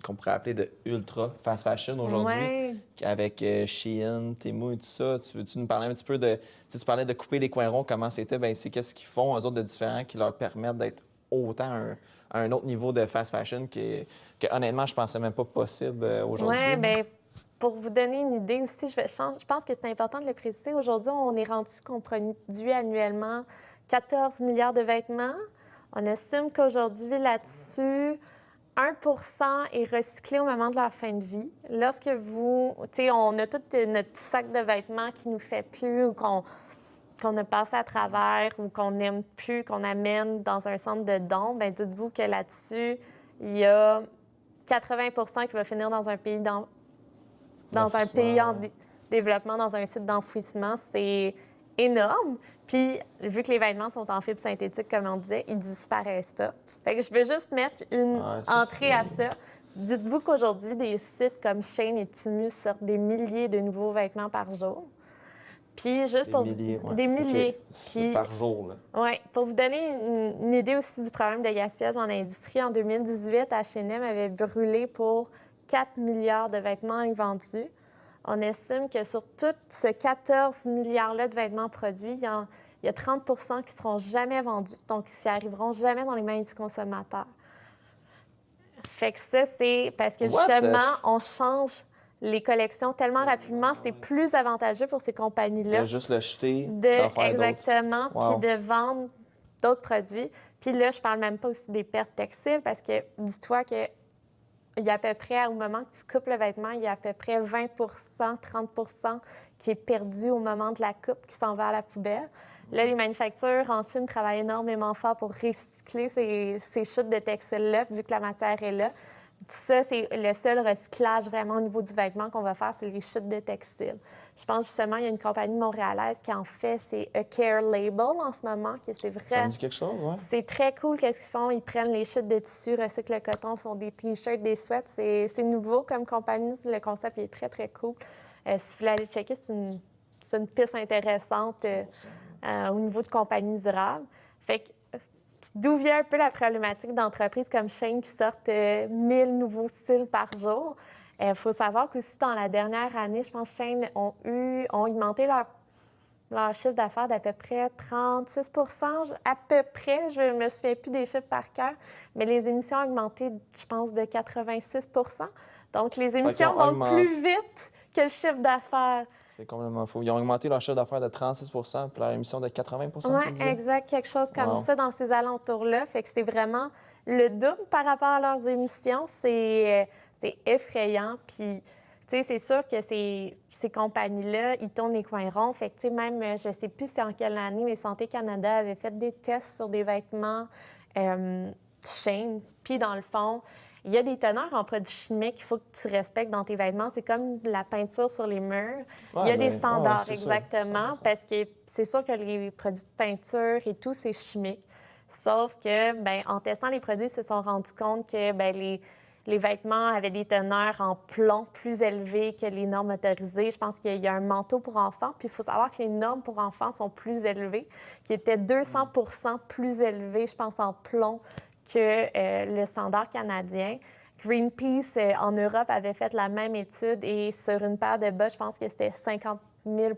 qu'on pourrait appeler de ultra fast fashion aujourd'hui, avec Shein, Temu et tout ça. Veux-tu nous parler un petit peu de... Tu parlais de couper les coins ronds, comment c'était? Bien, c'est qu'est-ce qu'ils font, eux autres, de différent qui leur permettent d'être autant à un autre niveau de fast fashion que honnêtement, je pensais même pas possible aujourd'hui. Oui, bien, pour vous donner une idée aussi, je pense que c'est important de le préciser. Aujourd'hui, on est rendu qu'on produit annuellement 14 milliards de vêtements. On estime qu'aujourd'hui, là-dessus, 1% est recyclé au moment de leur fin de vie. Lorsque vous, tu sais, on a tout notre petit sac de vêtements qui nous fait plus ou qu'on a passé à travers ou qu'on n'aime plus, qu'on amène dans un centre de dons, bien, dites-vous que là-dessus, il y a 80% qui va finir dans un pays dans un pays en développement, dans un site d'enfouissement. C'est énorme. Puis, vu que les vêtements sont en fibre synthétique, comme on disait, ils disparaissent pas. Fait que je vais juste mettre une entrée à ça. Dites-vous qu'aujourd'hui, des sites comme Shein et Temu sortent des milliers de nouveaux vêtements par jour. Puis, juste pour milliers, ouais. des milliers. Puis, par jour, là. Oui. Pour vous donner une idée aussi du problème de gaspillage dans l'industrie, en 2018, H&M avait brûlé pour 4 milliards de vêtements invendus. On estime que sur tout ce 14 milliards-là de vêtements produits, il y a 30 qui ne seront jamais vendus, donc qui n'arriveront jamais dans les mains du consommateur. Fait que ça, c'est parce que justement, on change les collections tellement rapidement, c'est plus avantageux pour ces compagnies-là. De juste le jeter, exactement, puis de vendre d'autres produits. Puis là, je parle même pas aussi des pertes textiles, parce que dis-toi que il y a à peu près, au moment que tu coupes le vêtement, il y a à peu près 20 30 qui est perdu au moment de la coupe, qui s'en va à la poubelle. Là, les manufactures en Chine travaillent énormément fort pour recycler ces chutes de textiles-là, vu que la matière est là. Ça, c'est le seul recyclage vraiment au niveau du vêtement qu'on va faire, c'est les chutes de textiles. Je pense justement, il y a une compagnie montréalaise qui en fait, c'est A Care Label en ce moment, que c'est vrai. Ça me dit quelque chose, oui. C'est très cool qu'est-ce qu'ils font. Ils prennent les chutes de tissu, recyclent le coton, font des T-shirts, des sweats. C'est nouveau comme compagnie. Le concept est très, très cool. Si vous voulez aller checker, c'est une piste intéressante au niveau de compagnie durable. Fait que d'où vient un peu la problématique d'entreprises comme Shein qui sortent 1000 nouveaux styles par jour. Il faut savoir qu'aussi, dans la dernière année, je pense que Shein ont augmenté leur chiffre d'affaires d'à peu près 36 à peu près. Je ne me souviens plus des chiffres par cœur, mais les émissions ont augmenté, je pense, de 86 Donc, les émissions vont plus vite que le chiffre d'affaires. C'est complètement faux. Ils ont augmenté leur chiffre d'affaires de 36 puis leur émission de 80 Oui, exact. Quelque chose comme ça dans ces alentours-là. Fait que c'est vraiment le double par rapport à leurs émissions. C'est effrayant. Puis, tu sais, c'est sûr que ces compagnies-là, ils tournent les coins ronds. Fait que, tu sais, même, je ne sais plus c'est en quelle année, mais Santé Canada avait fait des tests sur des vêtements Shein. Puis, dans le fond, il y a des teneurs en produits chimiques qu'il faut que tu respectes dans tes vêtements. C'est comme la peinture sur les murs. Il y a des standards, exactement, parce que c'est sûr que les produits de peinture et tout, c'est chimique. Sauf que, bien, en testant les produits, ils se sont rendus compte que bien, les vêtements avaient des teneurs en plomb plus élevées que les normes autorisées. Je pense qu'il y a un manteau pour enfants. Puis il faut savoir que les normes pour enfants sont plus élevées, qui étaient 200 plus élevées, je pense, en plomb que le standard canadien. Greenpeace, en Europe, avait fait la même étude et sur une paire de bas, je pense que c'était 50 000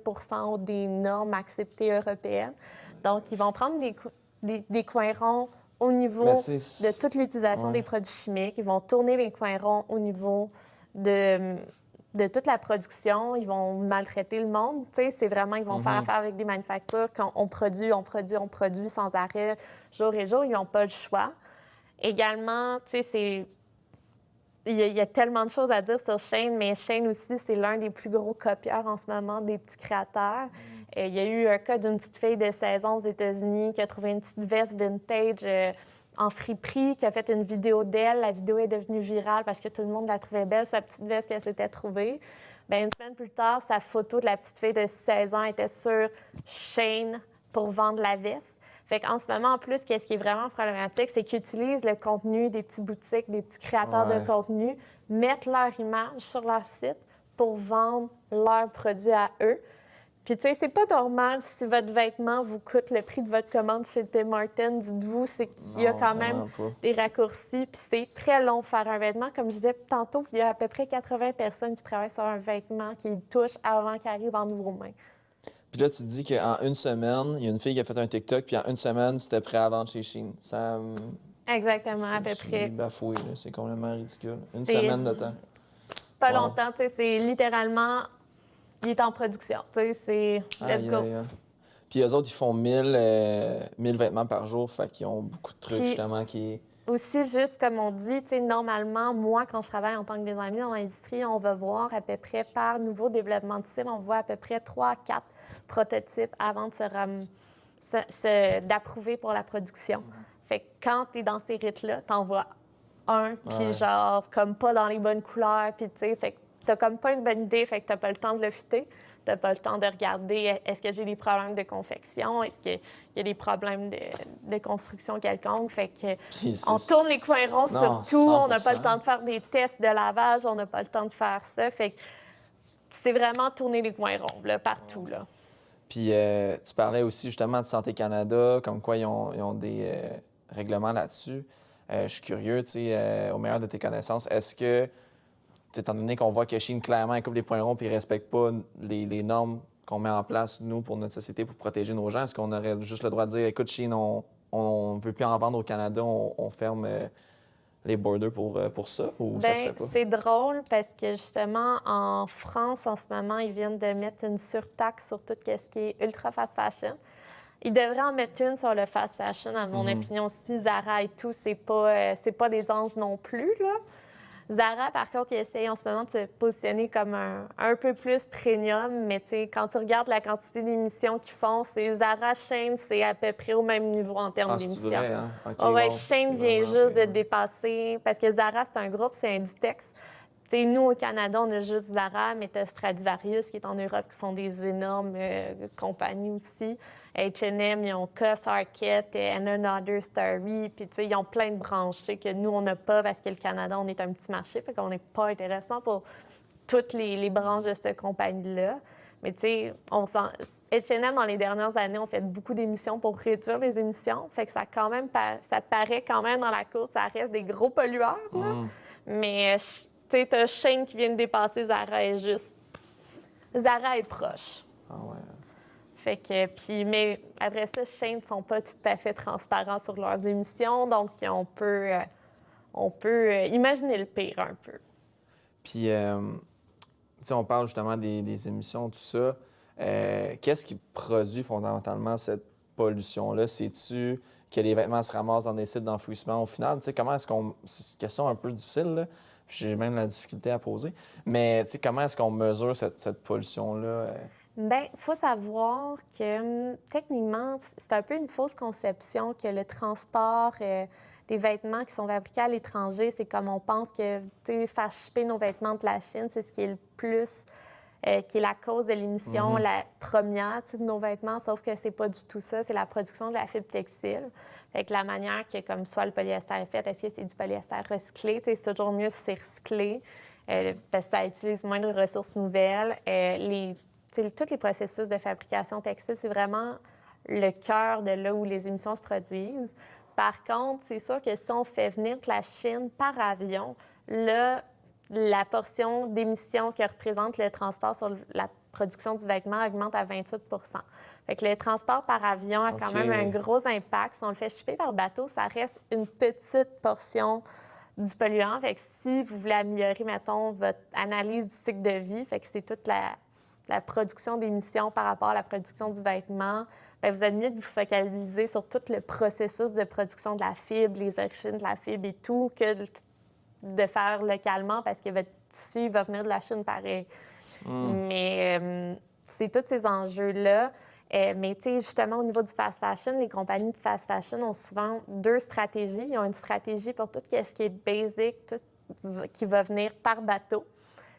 des normes acceptées européennes. Donc, ils vont prendre des coins ronds au niveau de toute l'utilisation des produits chimiques. Ils vont tourner les coins ronds au niveau de toute la production. Ils vont maltraiter le monde. Tu sais, c'est vraiment, ils vont faire affaire avec des manufactures qu'on produit sans arrêt, jour et jour. Ils n'ont pas le choix. Également, tu sais, il y a tellement de choses à dire sur Shein, mais Shein aussi, c'est l'un des plus gros copieurs en ce moment des petits créateurs. Il y a eu un cas d'une petite fille de 16 ans aux États-Unis qui a trouvé une petite veste vintage en friperie, qui a fait une vidéo d'elle. La vidéo est devenue virale parce que tout le monde la trouvait belle, sa petite veste qu'elle s'était trouvée. Bien, une semaine plus tard, sa photo de la petite fille de 16 ans était sur Shein pour vendre la veste. Fait qu'en ce moment, en plus, qu'est-ce qui est vraiment problématique, c'est qu'ils utilisent le contenu des petites boutiques, des petits créateurs de contenu, mettent leur image sur leur site pour vendre leurs produits à eux. Puis, tu sais, c'est pas normal si votre vêtement vous coûte le prix de votre commande chez Tim Hortons. Dites-vous, c'est qu'il y a quand même des raccourcis. Puis, c'est très long de faire un vêtement. Comme je disais tantôt, il y a à peu près 80 personnes qui travaillent sur un vêtement qui touchent avant qu'il arrive entre vos mains. Puis là, tu te dis qu'en une semaine, il y a une fille qui a fait un TikTok, puis en une semaine, c'était prêt à vendre chez Shein. Ça... Exactement, à peu près. C'est bafoué, là. C'est complètement ridicule. Une semaine de temps. Pas longtemps, tu sais, c'est littéralement... Il est en production, tu sais, c'est... Let's go. Puis eux autres, ils font 1000 vêtements par jour, fait qu'ils ont beaucoup de trucs, justement, qui aussi, juste comme on dit, tu sais, normalement, moi, quand je travaille en tant que designer dans l'industrie, on va voir à peu près par nouveau développement de cible, on voit à peu près 3 à 4 prototypes avant de d'approuver pour la production. Fait que quand tu es dans ces rites-là, t'en vois un, puis genre, comme pas dans les bonnes couleurs, puis tu sais, fait que t'as comme pas une bonne idée, fait que t'as pas le temps de le fitter, t'as pas le temps de regarder est-ce que j'ai des problèmes de confection, est-ce qu'il y a des problèmes de construction quelconque, fait que on tourne les coins ronds sur tout, on n'a pas le temps de faire des tests de lavage, on n'a pas le temps de faire ça, fait que c'est vraiment tourner les coins ronds, là, partout, là. Puis tu parlais aussi justement de Santé Canada, comme quoi ils ont des règlements là-dessus. Je suis curieux, tu sais, au meilleur de tes connaissances, est-ce que, étant donné qu'on voit que Chine, clairement, elle coupe les points ronds et ne respecte pas les normes qu'on met en place, nous, pour notre société, pour protéger nos gens, est-ce qu'on aurait juste le droit de dire, écoute, Chine, on ne veut plus en vendre au Canada, on ferme les borders pour ça, ou ça se fait pas? C'est drôle parce que justement, en France, en ce moment, ils viennent de mettre une surtaxe sur tout ce qui est ultra fast fashion. Ils devraient en mettre une sur le fast fashion, à mon opinion aussi. Zara et tout, c'est pas des anges non plus, là. Zara, par contre, il essaye en ce moment de se positionner comme un peu plus premium, mais tu sais, quand tu regardes la quantité d'émissions qu'ils font, c'est Zara, Shein, c'est à peu près au même niveau en termes d'émissions. C'est vrai, hein? Okay, wow, Shein vient juste de dépasser, parce que Zara, c'est un groupe, c'est Inditex. T'sais, nous, au Canada, on a juste Zara, mais tu as Stradivarius qui est en Europe, qui sont des énormes compagnies aussi. H&M, ils ont COS, Arket, And Another Story. Puis, ils ont plein de branches que nous, on n'a pas parce que le Canada, on est un petit marché, fait qu'on n'est pas intéressant pour toutes les branches de cette compagnie-là. Mais tu sais, H&M, dans les dernières années, ont fait beaucoup d'émissions pour réduire les émissions. Fait que ça, quand même, ça paraît quand même dans la course, ça reste des gros pollueurs, là. Mais... tu sais, t'as Shein qui vient de dépasser Zara et juste... Zara est proche. Ah ouais. Fait que... Puis, mais après ça, Shein ne sont pas tout à fait transparents sur leurs émissions, donc on peut imaginer le pire un peu. Puis, tu sais, on parle justement des émissions, tout ça. Qu'est-ce qui produit fondamentalement cette pollution-là? C'est-tu que les vêtements se ramassent dans des sites d'enfouissement au final? Tu sais, comment est-ce qu'on... C'est une question un peu difficile, là. J'ai même la difficulté à poser. Mais tu sais, comment est-ce qu'on mesure cette pollution-là? Bien, il faut savoir que techniquement, c'est un peu une fausse conception que le transport des vêtements qui sont fabriqués à l'étranger, c'est comme on pense que faire shipper nos vêtements de la Chine, c'est ce qui est le plus... qui est la cause de l'émission, la première de nos vêtements, sauf que c'est pas du tout ça. C'est la production de la fibre textile. Fait que la manière que, comme soit le polyester est fait, est-ce que c'est du polyester recyclé? C'est toujours mieux si c'est recyclé, parce que ça utilise moins de ressources nouvelles. Tous les processus de fabrication textile, c'est vraiment le cœur de là où les émissions se produisent. Par contre, c'est sûr que si on fait venir de la Chine par avion, là, la portion d'émissions que représente le transport sur la production du vêtement augmente à 28 Fait que le transport par avion a quand même un gros impact. Si on le fait shipper par bateau, ça reste une petite portion du polluant. Fait que si vous voulez améliorer, mettons, votre analyse du cycle de vie, fait que c'est toute la production d'émissions par rapport à la production du vêtement, bien, vous êtes mieux de vous focaliser sur tout le processus de production de la fibre, les origines de la fibre et tout, que de faire localement parce que votre tissu va venir de la Chine pareil. Mais c'est tous ces enjeux-là. Mais tu sais, justement, au niveau du fast fashion, les compagnies de fast fashion ont souvent deux stratégies. Ils ont une stratégie pour tout ce qui est basic, tout ce qui va venir par bateau.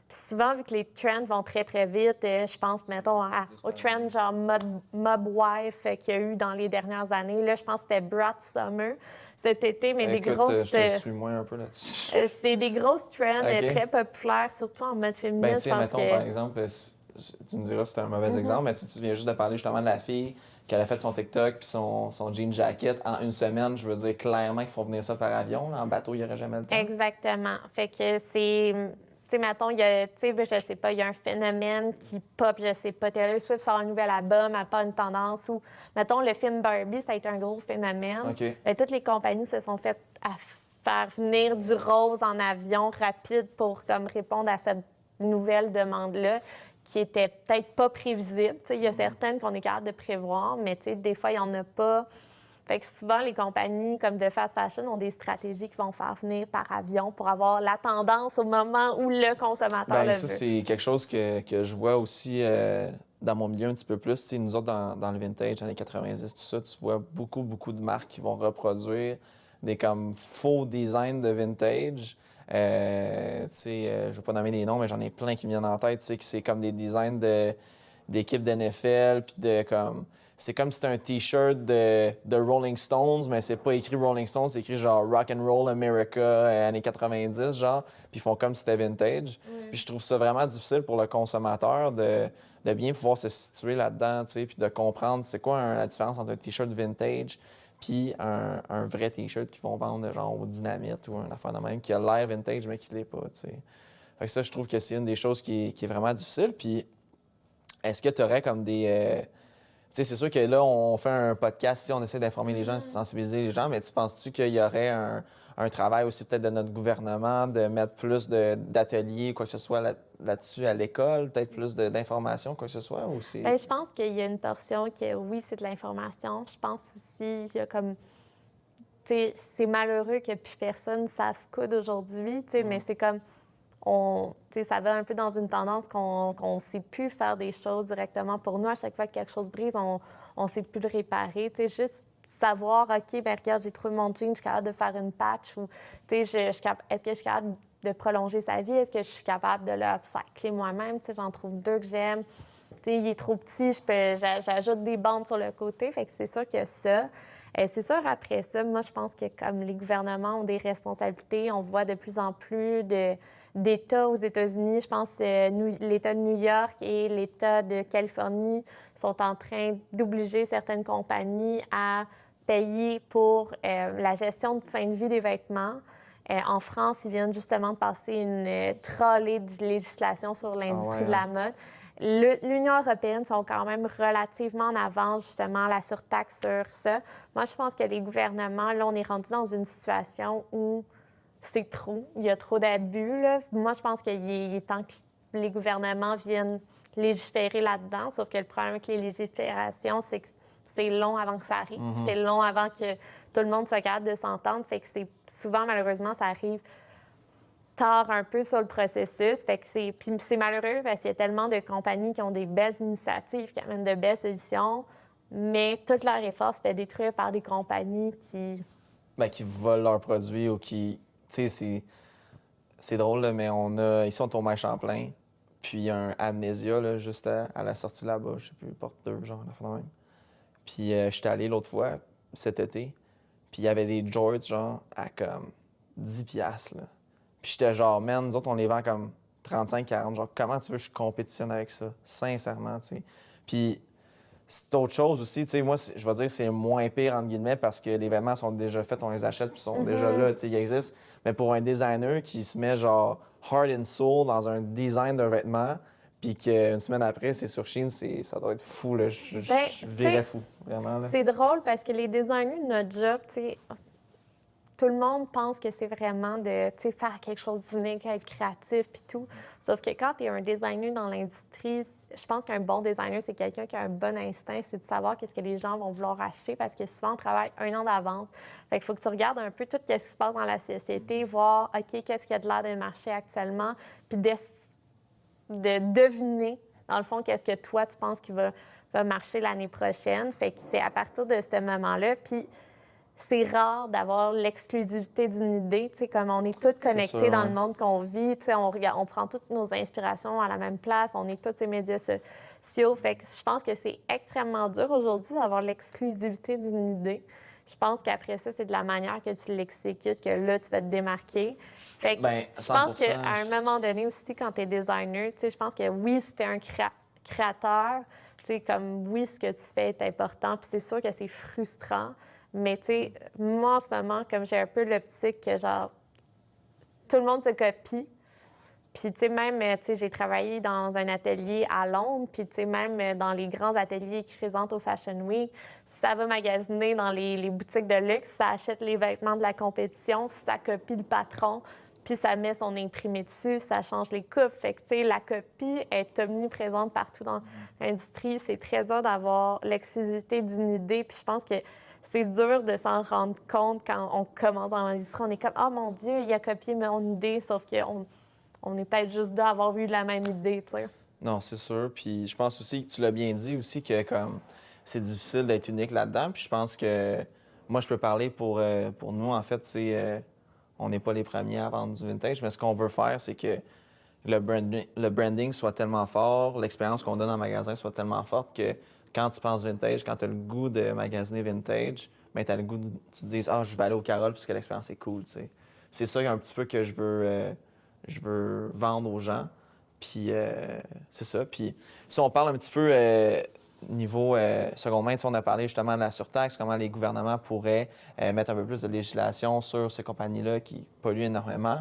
Puis souvent, vu que les trends vont très, très vite, je pense, mettons, au trend genre Mob Wife qu'il y a eu dans les dernières années. Là, je pense que c'était Brat Summer cet été, mais Écoute, des grosses... je te suis moins un peu là-dessus. c'est des grosses trends très populaires, surtout en mode féminin. Ben, tu sais, mettons, par exemple, tu me diras si c'est un mauvais exemple, mais tu viens juste de parler justement de la fille qu'elle a fait son TikTok puis son jean jacket en une semaine. Je veux dire clairement qu'ils font venir ça par avion. Là. En bateau, il n'y aurait jamais le temps. Exactement. Fait que c'est... Tu sais, mettons, il y a, je sais pas, il y a un phénomène qui pop, je sais pas, Taylor Swift sort un nouvel album, elle n'a pas une tendance, ou, mettons, le film Barbie, ça a été un gros phénomène. Okay. Bien, toutes les compagnies se sont faites à faire venir du rose en avion rapide pour comme répondre à cette nouvelle demande-là, qui était peut-être pas prévisible. Tu sais, il y a certaines qu'on est capable de prévoir, mais tu sais, des fois, il n'y en a pas Fait que souvent, les compagnies comme de fast fashion ont des stratégies qui vont faire venir par avion pour avoir la tendance au moment où le consommateur Ben le ça, veut. c'est quelque chose que je vois aussi dans mon milieu un petit peu plus. Tu sais, nous autres, dans le vintage, années 90, tout ça, tu vois beaucoup, beaucoup de marques qui vont reproduire des comme faux designs de vintage. Tu sais, je ne vais pas nommer des noms, mais j'en ai plein qui me viennent en tête. Tu sais, que c'est comme des designs d'équipes d'NFL, puis de comme... C'est comme si c'était un T-shirt de Rolling Stones, mais c'est pas écrit Rolling Stones, c'est écrit genre Rock and Roll America, années 90, genre. Puis ils font comme si c'était vintage. Puis je trouve ça vraiment difficile pour le consommateur de bien pouvoir se situer là-dedans, tu sais, puis de comprendre c'est quoi la différence entre un T-shirt vintage puis un vrai T-shirt qu'ils vont vendre genre au Dynamite ou un affaire de même qui a l'air vintage, mais qui l'est pas, tu sais. Fait que ça, je trouve que c'est une des choses qui est vraiment difficile. Puis est-ce que tu aurais comme des... tu sais, c'est sûr que là, on fait un podcast, on essaie d'informer les gens, de sensibiliser les gens, mais tu penses-tu qu'il y aurait un travail aussi peut-être de notre gouvernement de mettre plus d'ateliers, quoi que ce soit là-dessus à l'école, peut-être plus d'informations, quoi que ce soit, ou c'est... Bien, je pense qu'il y a une portion que, oui, c'est de l'information. Je pense aussi qu'il y a comme... Tu sais, c'est malheureux que plus personne ne sache coudre aujourd'hui, tu sais, mais c'est comme... Tu sais, ça va un peu dans une tendance qu'on ne sait plus faire des choses directement pour nous. À chaque fois que quelque chose brise, on ne sait plus le réparer. Tu sais, juste savoir, OK, bien, regarde, j'ai trouvé mon jean, je suis capable de faire une patch ou, tu sais, est-ce que je suis capable de prolonger sa vie? Est-ce que je suis capable de le upcycler moi-même? Tu sais, j'en trouve deux que j'aime. Tu sais, il est trop petit, j'ajoute des bandes sur le côté. Fait que c'est sûr que ça. C'est sûr, après ça, moi, je pense que comme les gouvernements ont des responsabilités, on voit de plus en plus d'États aux États-Unis. Je pense que l'État de New York et l'État de Californie sont en train d'obliger certaines compagnies à payer pour la gestion de fin de vie des vêtements. En France, ils viennent justement de passer une trolley de législation sur l'industrie de la mode. L'Union européenne sont quand même relativement en avance, justement, la surtaxe sur ça. Moi, je pense que les gouvernements, là, on est rendu dans une situation où c'est trop. Il y a trop d'abus, là. Moi, je pense qu'il est temps que les gouvernements viennent légiférer là-dedans. Sauf que le problème avec les légiférations, c'est que c'est long avant que ça arrive. C'est long avant que tout le monde soit capable de s'entendre. Fait que c'est souvent, malheureusement, ça arrive tard un peu sur le processus. Fait que puis c'est malheureux parce qu'il y a tellement de compagnies qui ont des belles initiatives, qui amènent de belles solutions, mais toute leur effort se fait détruire par des compagnies qui... Ben, qui volent leurs produits ou qui... Tu sais, c'est drôle, là, mais ici, on tourne à Champlain, puis il y a un Amnesia, là, juste à la sortie là-bas, je sais plus, porte 2, genre, la fin de même. Puis j'étais allé l'autre fois, cet été, puis il y avait des jorts, genre, à comme 10 piastres, là. Puis j'étais genre, man, nous autres, on les vend comme 35-40. Genre, comment tu veux que je compétitionne avec ça? Sincèrement, tu sais. Puis c'est autre chose aussi, tu sais, moi, je vais dire c'est moins pire, entre guillemets, parce que les vêtements sont déjà faits, on les achète, puis sont déjà là, tu sais, ils existent. Mais pour un designer qui se met, genre, heart and soul dans un design d'un vêtement, puis qu'une semaine après, c'est sur Shein, ça doit être fou, là. Je virais fou, vraiment, là. C'est drôle parce que les designers de notre job, tu sais, tout le monde pense que c'est vraiment de faire quelque chose d'unique, être créatif puis tout. Sauf que quand tu es un designer dans l'industrie, je pense qu'un bon designer, c'est quelqu'un qui a un bon instinct, c'est de savoir qu'est-ce que les gens vont vouloir acheter parce que souvent, on travaille un an d'avance. Fait qu'il faut que tu regardes un peu tout ce qui se passe dans la société, voir, OK, qu'est-ce qu'il y a de l'air d'un marché actuellement, puis de deviner, dans le fond, qu'est-ce que toi, tu penses qui va marcher l'année prochaine. Fait que c'est à partir de ce moment-là. Puis c'est rare d'avoir l'exclusivité d'une idée. Tu sais, comme on est tous connectés dans le monde qu'on vit, tu sais, on prend toutes nos inspirations à la même place, on est tous ces médias sociaux. Fait que je pense que c'est extrêmement dur aujourd'hui d'avoir l'exclusivité d'une idée. Je pense qu'après ça, c'est de la manière que tu l'exécutes que là, tu vas te démarquer. Fait que je pense qu'à un moment donné aussi, quand tu es designer, tu sais, je pense que oui, si tu es un créateur, tu sais, comme oui, ce que tu fais est important, puis c'est sûr que c'est frustrant. Mais, tu sais, moi, en ce moment, comme j'ai un peu l'optique que, genre, tout le monde se copie. Puis, tu sais, même, tu sais, j'ai travaillé dans un atelier à Londres, puis, tu sais, même dans les grands ateliers qui présentent au Fashion Week, ça va magasiner dans les boutiques de luxe, ça achète les vêtements de la compétition, ça copie le patron, puis ça met son imprimé dessus, ça change les coupes. Fait que, tu sais, la copie est omniprésente partout dans l'industrie. C'est très dur d'avoir l'exclusivité d'une idée, puis je pense que c'est dur de s'en rendre compte quand on commence dans l'industrie. On est comme « Oh mon Dieu, il a copié mon idée », sauf qu'on on est peut-être juste deux à avoir eu la même idée, tu sais. Non, c'est sûr. Puis je pense aussi que tu l'as bien dit aussi que comme c'est difficile d'être unique là-dedans. Puis je pense que moi, je peux parler pour nous. En fait, on n'est pas les premiers à vendre du vintage, mais ce qu'on veut faire, c'est que le branding soit tellement fort, l'expérience qu'on donne en magasin soit tellement forte que quand tu penses vintage, quand tu as le goût de magasiner vintage, bien, tu as le goût de tu te dises « Ah, je vais aller au Carole parce que l'expérience est cool. » tu sais. C'est ça un petit peu que je veux vendre aux gens. Puis c'est ça. Puis si on parle un petit peu niveau seconde main, on a parlé justement de la surtaxe, comment les gouvernements pourraient mettre un peu plus de législation sur ces compagnies-là qui polluent énormément.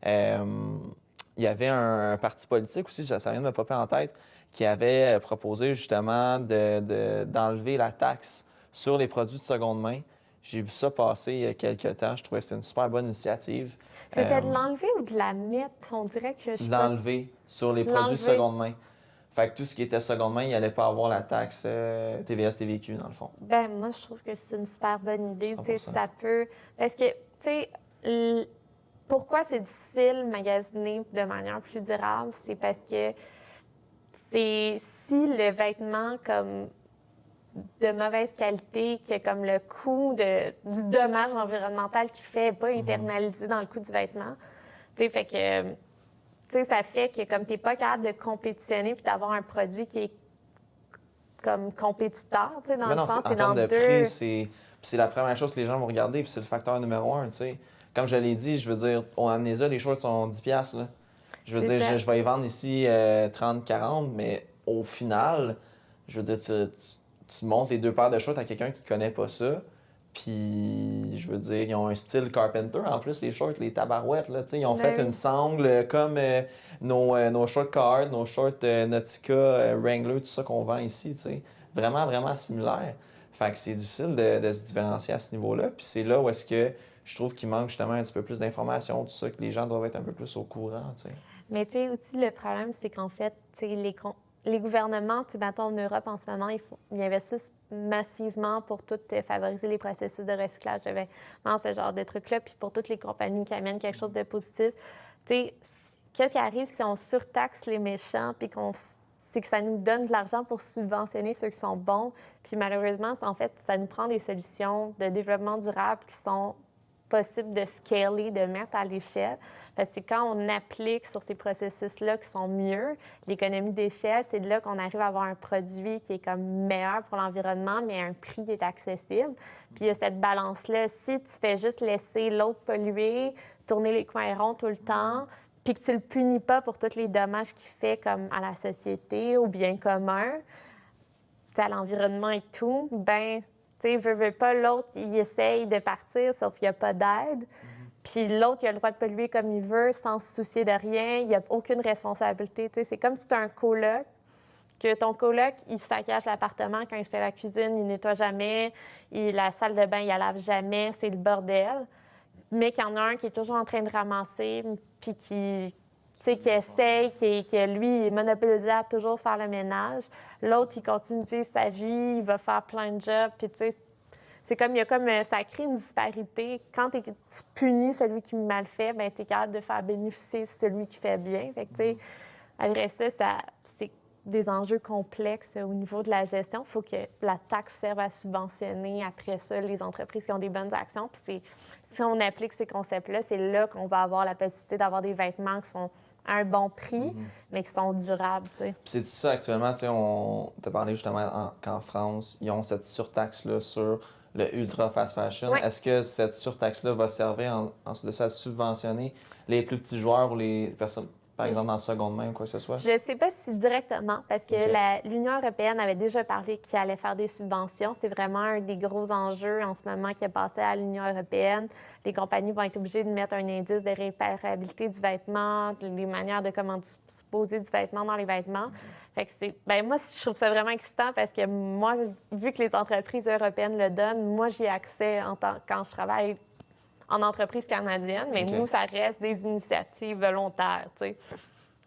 Il y avait un parti politique aussi, ça vient de me popper en tête, qui avait proposé justement d'enlever la taxe sur les produits de seconde main. J'ai vu ça passer il y a quelques temps. Je trouvais que c'était une super bonne initiative. C'était de l'enlever ou de la mettre? On dirait que je sais pas. L'enlever sur les produits de seconde main. Fait que tout ce qui était seconde main, il n'allait pas avoir la taxe TVS, TVQ, dans le fond. Ben moi, je trouve que c'est une super bonne idée. Tu sais, 100%. ça peut... Parce que, tu sais, pourquoi c'est difficile de magasiner de manière plus durable? C'est parce que c'est si le vêtement comme de mauvaise qualité, que comme le coût du dommage environnemental qu'il fait n'est pas internalisé dans le coût du vêtement. Tu sais, fait que, tu sais, ça fait que comme tu n'es pas capable de compétitionner puis d'avoir un produit qui est comme compétiteur, tu sais, dans Mais le non, sens, en c'est dans termes de deux. prix, c'est la première chose que les gens vont regarder, puis c'est le facteur numéro un, tu sais. Comme je l'ai dit, je veux dire, on a amené ça, les shorts sont 10$, là. Je veux C'est dire, ça. je vais y vendre ici 30, 40, mais au final, je veux dire, tu montres les deux paires de shorts à quelqu'un qui ne connaît pas ça, puis je veux dire, ils ont un style Carpenter, en plus, les shorts, les tabarouettes, là, tu sais, ils ont Ben fait oui. une sangle comme nos shorts Carhartt, nos shorts Nautica, Wrangler, tout ça qu'on vend ici, tu sais. Vraiment, vraiment similaire. Fait que c'est difficile de se différencier à ce niveau-là. Puis c'est là où est-ce que je trouve qu'il manque justement un petit peu plus d'informations, tout ça, que les gens doivent être un peu plus au courant, tu sais. Mais tu sais, aussi, le problème, c'est qu'en fait, tu sais, les gouvernements, tu sais, mettons, en Europe, en ce moment, ils investissent massivement pour tout favoriser les processus de recyclage de vêtements, ce genre de trucs-là, puis pour toutes les compagnies qui amènent quelque chose de positif. Tu sais, qu'est-ce qui arrive si on surtaxe les méchants, puis c'est que ça nous donne de l'argent pour subventionner ceux qui sont bons. Puis malheureusement, en fait, ça nous prend des solutions de développement durable qui sont possibles de scaler, de mettre à l'échelle. Parce que c'est quand on applique sur ces processus-là qui sont mieux, l'économie d'échelle, c'est de là qu'on arrive à avoir un produit qui est comme meilleur pour l'environnement, mais à un prix qui est accessible. Puis il y a cette balance-là. Si tu fais juste laisser l'autre polluer, tourner les coins ronds tout le temps, puis que tu le punis pas pour tous les dommages qu'il fait comme à la société, au bien commun, à l'environnement et tout, ben, tu sais, veut pas, l'autre, il essaye de partir, sauf qu'il n'y a pas d'aide. Puis l'autre, il a le droit de polluer comme il veut, sans se soucier de rien. Il n'y a aucune responsabilité. Tu sais, c'est comme si tu as un coloc, que ton coloc, il saccage l'appartement quand il se fait la cuisine, il nettoie jamais, la salle de bain, il la lave jamais, c'est le bordel. Mais qu'il y en a un qui est toujours en train de ramasser, puis qui essaye, qui lui, est monopolisé à toujours faire le ménage. L'autre, il continue sa vie, il va faire plein de jobs, puis tu sais, c'est comme, ça crée une disparité. Quand tu punis celui qui mal fait, bien, tu es capable de faire bénéficier celui qui fait bien. Fait que, tu sais, après ça, c'est des enjeux complexes au niveau de la gestion. Il faut que la taxe serve à subventionner, après ça, les entreprises qui ont des bonnes actions. Puis si on applique ces concepts-là, c'est là qu'on va avoir la possibilité d'avoir des vêtements qui sont à un bon prix, mais qui sont durables, tu sais. Puis c'est ça, actuellement, tu sais, on t'a parlé justement qu'en France, ils ont cette surtaxe-là sur le ultra fast fashion. Ouais. Est-ce que cette surtaxe-là va servir ensuite de ça à subventionner les plus petits joueurs ou les personnes, par exemple, en seconde main ou quoi que ce soit? Je ne sais pas si directement, parce que OK. l'Union européenne avait déjà parlé qu'il allait faire des subventions. C'est vraiment un des gros enjeux en ce moment qui est passé à l'Union européenne. Les compagnies vont être obligées de mettre un indice de réparabilité du vêtement, les manières de comment disposer du vêtement dans les vêtements. Fait que moi, je trouve ça vraiment excitant parce que moi, vu que les entreprises européennes le donnent, moi, j'y ai accès quand je travaille en entreprise canadienne, mais OK. nous, ça reste des initiatives volontaires, tu sais.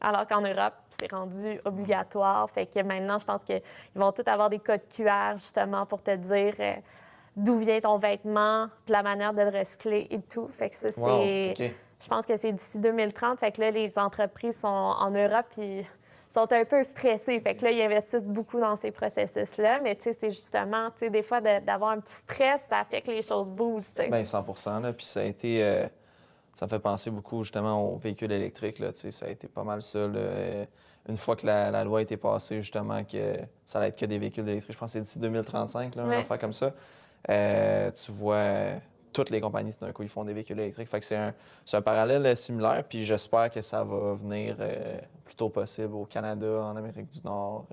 Alors qu'en Europe, c'est rendu obligatoire. Fait que maintenant, je pense qu'ils vont tous avoir des codes QR, justement, pour te dire d'où vient ton vêtement, de la manière de le recycler et tout. Fait que ça, Wow, c'est... OK. Je pense que c'est d'ici 2030. Fait que là, les entreprises sont en Europe puis sont un peu stressées. Fait que là, ils investissent beaucoup dans ces processus-là. Mais tu sais, c'est justement, tu sais, des fois, d'avoir un petit stress, ça fait que les choses bougent, tu sais. Bien, 100 là. Puis ça a été... ça me fait penser beaucoup, justement, aux véhicules électriques, là. Tu sais, ça a été pas mal ça, là. Une fois que la loi a été passée, justement, que ça allait être que des véhicules électriques, je pense que c'est d'ici 2035, là, une Ouais. affaire comme ça. Tu vois, toutes les compagnies, tout d'un coup, ils font des véhicules électriques. Fait que c'est un parallèle similaire, puis j'espère que ça va venir le plus tôt possible au Canada, en Amérique du Nord,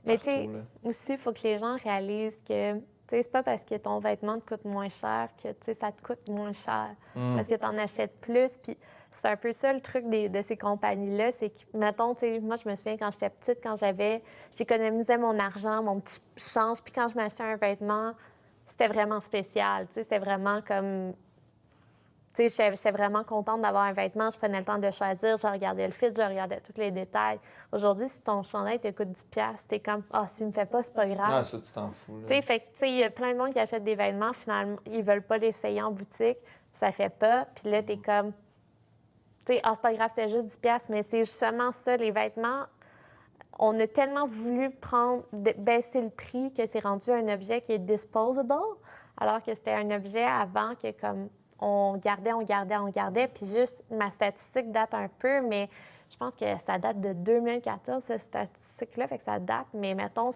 Mais tu sais, partout, là. aussi, il faut que les gens réalisent que, tu sais, c'est pas parce que ton vêtement te coûte moins cher que, tu sais, ça te coûte moins cher. Parce que tu en achètes plus. Puis c'est un peu ça le truc de ces compagnies-là. C'est que, mettons, tu sais, moi, je me souviens quand j'étais petite, j'économisais mon argent, mon petit change. Puis quand je m'achetais un vêtement, c'était vraiment spécial. Tu sais, c'était vraiment comme. Tu sais, j'étais vraiment contente d'avoir un vêtement. Je prenais le temps de choisir. Je regardais le fit, je regardais tous les détails. Aujourd'hui, si ton chandail te coûte 10$, t'es comme, ah, s'il me fait pas, c'est pas grave. Ah, ça, tu t'en fous, là. Tu sais, fait que, tu sais, il y a plein de monde qui achète des vêtements, finalement, ils veulent pas l'essayer en boutique, puis ça fait pas. Puis là, t'es comme, tu sais, ah, c'est pas grave, c'est juste 10$. Mais c'est justement ça, les vêtements. On a tellement voulu baisser le prix que c'est rendu un objet qui est disposable, alors que c'était un objet avant que, comme, on gardait. Puis juste, ma statistique date un peu, mais je pense que ça date de 2014, cette statistique-là, fait que ça date. Mais mettons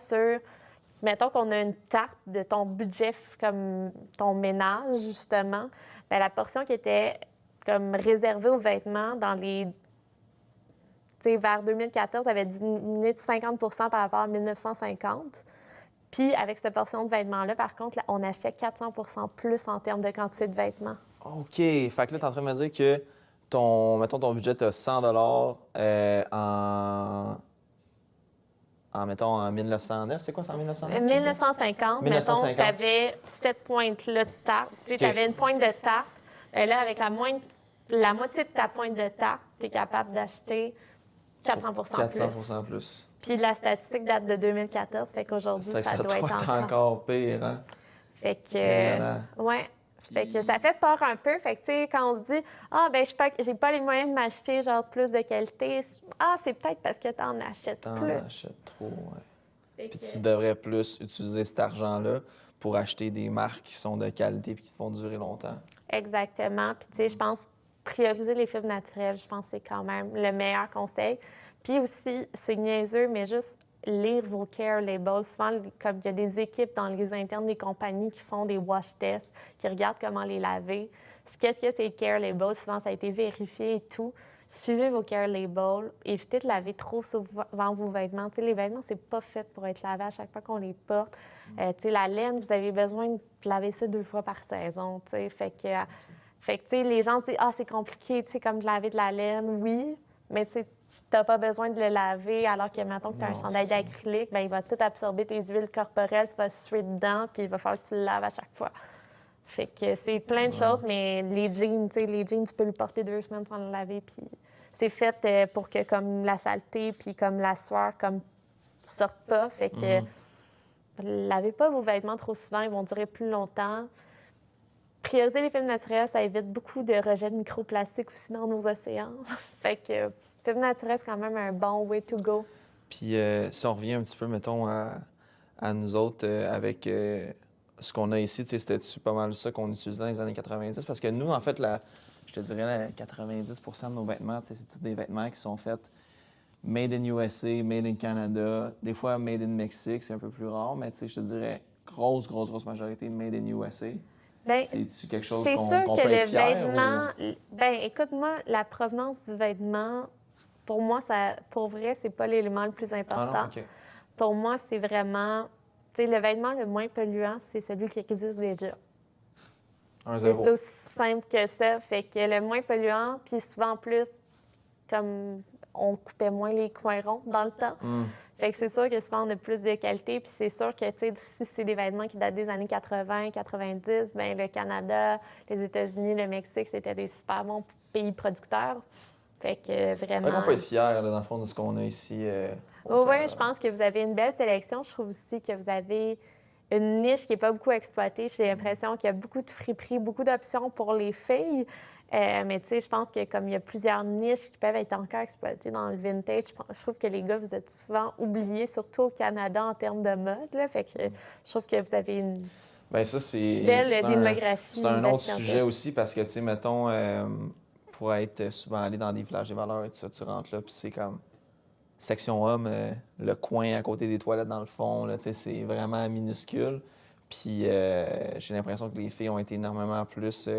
qu'on a une tarte de ton budget, comme ton ménage, justement, bien, la portion qui était comme réservée aux vêtements dans les... Tu sais, vers 2014, ça avait diminué de 50 par rapport à 1950. Puis avec cette portion de vêtements-là, par contre, là, on achetait 400 plus en termes de quantité de vêtements. OK. Fait que là, t'es en train de me dire que mettons, ton budget, t'as 100 mettons, en 1909. C'est quoi, ça, en 1909? 1950, mettons, 1950. tu avais cette pointe-là de tarte. Tu OK. avais une pointe de tarte. Et là, avec la moitié de ta pointe de tarte, tu es capable d'acheter 400 plus. 400 plus. Puis la statistique date de 2014, fait qu'aujourd'hui, Fait que ça doit être encore pire, hein? Fait que, Évidemment. ouais. Fait que ça fait peur un peu. Fait que, tu sais, quand on se dit, ah, ben j'ai pas les moyens de m'acheter, genre, plus de qualité, ah, c'est peut-être parce que t'en achètes T'en plus. achètes trop, ouais. Fait Puis que- tu devrais plus utiliser cet argent-là pour acheter des marques qui sont de qualité et qui te font durer longtemps. Exactement. Puis, tu sais, je pense prioriser les fibres naturelles, je pense que c'est quand même le meilleur conseil. Puis aussi, c'est niaiseux, mais juste lire vos care labels. Souvent, comme il y a des équipes dans les internes des compagnies qui font des wash tests, qui regardent comment les laver. Qu'est-ce que c'est care labels? Souvent, ça a été vérifié et tout. Suivez vos care labels. Évitez de laver trop souvent vos vêtements. Tu sais, les vêtements, c'est pas fait pour être lavé à chaque fois qu'on les porte. Tu sais, la laine, vous avez besoin de laver ça 2 fois par saison. Tu sais, fait que, tu sais, les gens disent, ah, c'est compliqué, tu sais, comme de laver de la laine. Oui, mais tu sais, t'as pas besoin de le laver, alors que, mettons que tu as un Non, chandail c'est ça. d'acrylique, bien, il va tout absorber tes huiles corporelles, tu vas suer dedans, puis il va falloir que tu le laves à chaque fois. Fait que c'est plein de choses, mais les jeans, tu sais, tu peux le porter 2 semaines sans le laver, puis c'est fait pour que, comme, la saleté, puis comme la sueur, comme, sortent pas. Fait que lavez pas vos vêtements trop souvent, ils vont durer plus longtemps. Prioriser les fibres naturelles, ça évite beaucoup de rejets de microplastiques aussi dans nos océans. Fait que fibres naturelles, c'est quand même un bon way to go. Puis si on revient un petit peu, mettons, à nous autres, avec ce qu'on a ici, tu sais, c'était pas mal ça qu'on utilisait dans les années 90? Parce que nous, en fait, je te dirais, 90 de nos vêtements, tu sais, c'est tous des vêtements qui sont faits made in USA, made in Canada, des fois made in Mexique, c'est un peu plus rare, mais tu sais, je te dirais, grosse majorité made in USA. Bien, C'est-tu quelque chose c'est sûr qu'on que peut le être fier? vêtement... Bien, écoute-moi, la provenance du vêtement, pour moi, pour vrai, c'est pas l'élément le plus Ah important. non? OK. Pour moi, c'est vraiment... Tu sais, le vêtement le moins polluant, c'est celui qui existe déjà. Un C'est 0. aussi simple que ça. Fait que le moins polluant, puis souvent en plus, comme on coupait moins les coins ronds dans le temps. Fait que c'est sûr que souvent on a plus de qualité. Puis c'est sûr que, tu sais, si c'est des vêtements qui datent des années 80, 90, bien le Canada, les États-Unis, le Mexique, c'était des super bons pays producteurs. Fait que vraiment... On peut être fier, là, dans le fond, de ce qu'on a ici. Au Oui, Canada. je pense que vous avez une belle sélection. Je trouve aussi que vous avez une niche qui n'est pas beaucoup exploitée. J'ai l'impression qu'il y a beaucoup de friperies, beaucoup d'options pour les filles. Mais tu sais, je pense que comme il y a plusieurs niches qui peuvent être encore exploitées dans le vintage, je trouve que les gars, vous êtes souvent oubliés, surtout au Canada en termes de mode. Là. Fait que je trouve que vous avez une Bien, ça, belle démographie. c'est un autre clientèle. sujet aussi parce que, tu sais, mettons, pour être souvent allé dans des villages des valeurs et tout ça, tu rentres là, puis c'est comme section homme, le coin à côté des toilettes dans le fond, là, tu sais, c'est vraiment minuscule. Puis j'ai l'impression que les filles ont été énormément plus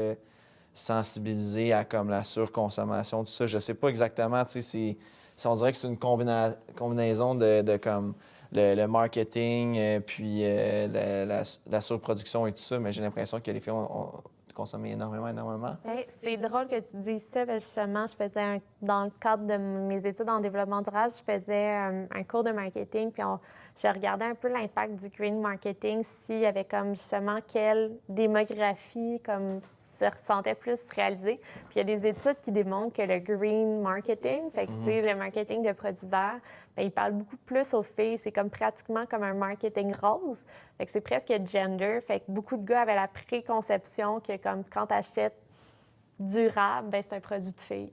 sensibilisées à comme la surconsommation, tout ça. Je sais pas exactement, tu sais, on dirait que c'est une combinaison de comme le marketing, puis la surproduction et tout ça, mais j'ai l'impression que les filles ont consommé énormément. Hey, c'est drôle que tu dises ça, parce que justement, dans le cadre de mes études en développement durable, je faisais un cours de marketing, puis je regardais un peu l'impact du green marketing, s'il y avait comme justement quelle démographie comme se ressentait plus réalisée. Puis il y a des études qui démontrent que le green marketing, fait que tu sais, le marketing de produits verts, bien, il parle beaucoup plus aux filles. C'est comme pratiquement comme un marketing rose. Fait que c'est presque gender. Fait que beaucoup de gars avaient la préconception que comme quand tu achètes durable, bien, c'est un produit de fille.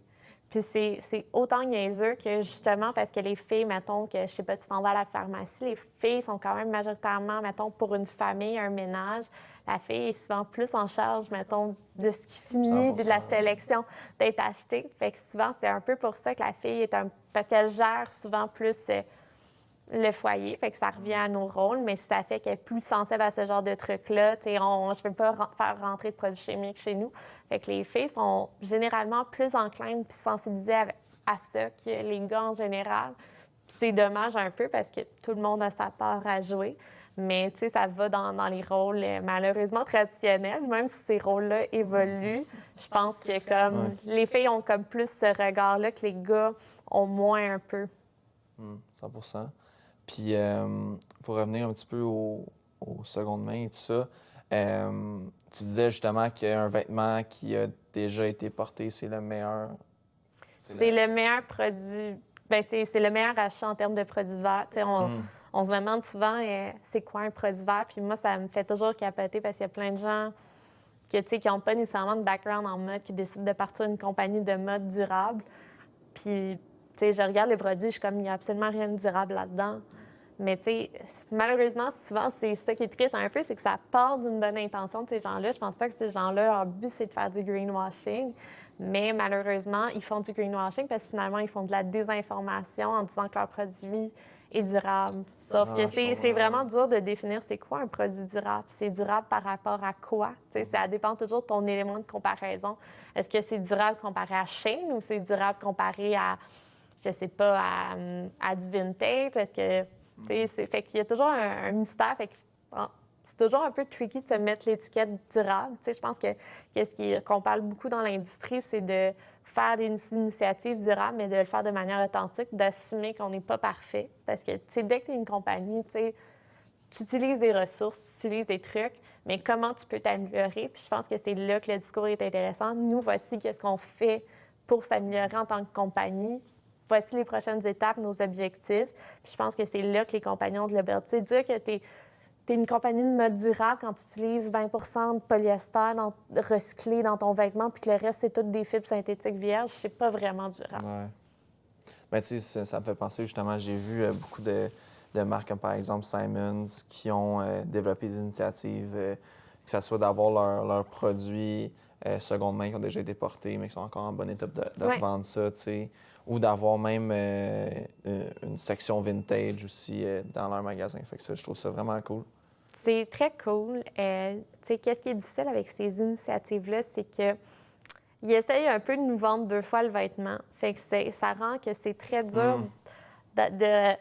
Puis c'est autant niaiseux que justement parce que les filles, mettons que, je sais pas, tu t'en vas à la pharmacie, les filles sont quand même majoritairement, mettons, pour une famille, un ménage, la fille est souvent plus en charge, mettons, de ce qui finit, de la sélection d'être acheté. Fait que souvent, c'est un peu pour ça que la fille est parce qu'elle gère souvent plus le foyer, fait que ça revient à nos rôles, mais ça fait qu'elle est plus sensible à ce genre de trucs-là. Je ne veux pas faire rentrer de produits chimiques chez nous. Fait que les filles sont généralement plus enclines puis sensibilisées à ça que les gars en général. Puis c'est dommage un peu parce que tout le monde a sa part à jouer. Mais tu sais, ça va dans les rôles malheureusement traditionnels, même si ces rôles-là évoluent. Je pense que comme les filles ont comme plus ce regard-là que les gars ont moins un peu. 100%. Puis, pour revenir un petit peu au seconde main et tout ça, tu disais justement qu'un vêtement qui a déjà été porté, c'est le meilleur. C'est le meilleur produit. Bien, c'est le meilleur achat en termes de produits verts. On se demande souvent c'est quoi un produit vert. Puis moi, ça me fait toujours capoter parce qu'il y a plein de gens qui n'ont pas nécessairement de background en mode, qui décident de partir d'une compagnie de mode durable. Puis, je regarde les produits, je suis comme, il n'y a absolument rien de durable là-dedans. Mais, malheureusement, souvent, c'est ça qui est triste un peu, c'est que ça part d'une bonne intention de ces gens-là. Je pense pas que ces gens-là, leur but, c'est de faire du greenwashing. Mais malheureusement, ils font du greenwashing parce que finalement, ils font de la désinformation en disant que leur produit est durable. Sauf que c'est vraiment dur de définir c'est quoi un produit durable. C'est durable par rapport à quoi? Ça dépend toujours de ton élément de comparaison. Est-ce que c'est durable comparé à Shein ou c'est durable comparé à, je sais pas, à du vintage? Est-ce que... Fait qu'il y a toujours un mystère. Fait que, c'est toujours un peu tricky de se mettre l'étiquette durable. Je pense que qu'on parle beaucoup dans l'industrie, c'est de faire des initiatives durables, mais de le faire de manière authentique, d'assumer qu'on n'est pas parfait. Parce que dès que tu es une compagnie, tu utilises des ressources, tu utilises des trucs, mais comment tu peux t'améliorer? Puis je pense que c'est là que le discours est intéressant. Nous, voici qu'est-ce qu'on fait pour s'améliorer en tant que compagnie. Voici les prochaines étapes, nos objectifs. Puis je pense que c'est là que les compagnies ont de liberté. Dire que tu es une compagnie de mode durable quand tu utilises 20 de polyester recyclé dans ton vêtement puis que le reste, c'est toutes des fibres synthétiques vierges, c'est pas vraiment durable. Ouais. Bien, tu sais, ça me fait penser justement, j'ai vu beaucoup de marques comme par exemple Simons qui ont développé des initiatives, que ce soit d'avoir leurs produits seconde main qui ont déjà été portés mais qui sont encore en bonne étape de revendre ça, tu sais. Ou d'avoir même une section vintage aussi dans leur magasin. Fait que ça, je trouve ça vraiment cool. C'est très cool. Tu sais, qu'est-ce qui est difficile avec ces initiatives-là, c'est que ils essayent un peu de nous vendre 2 fois le vêtement. Fait que ça rend que c'est très dur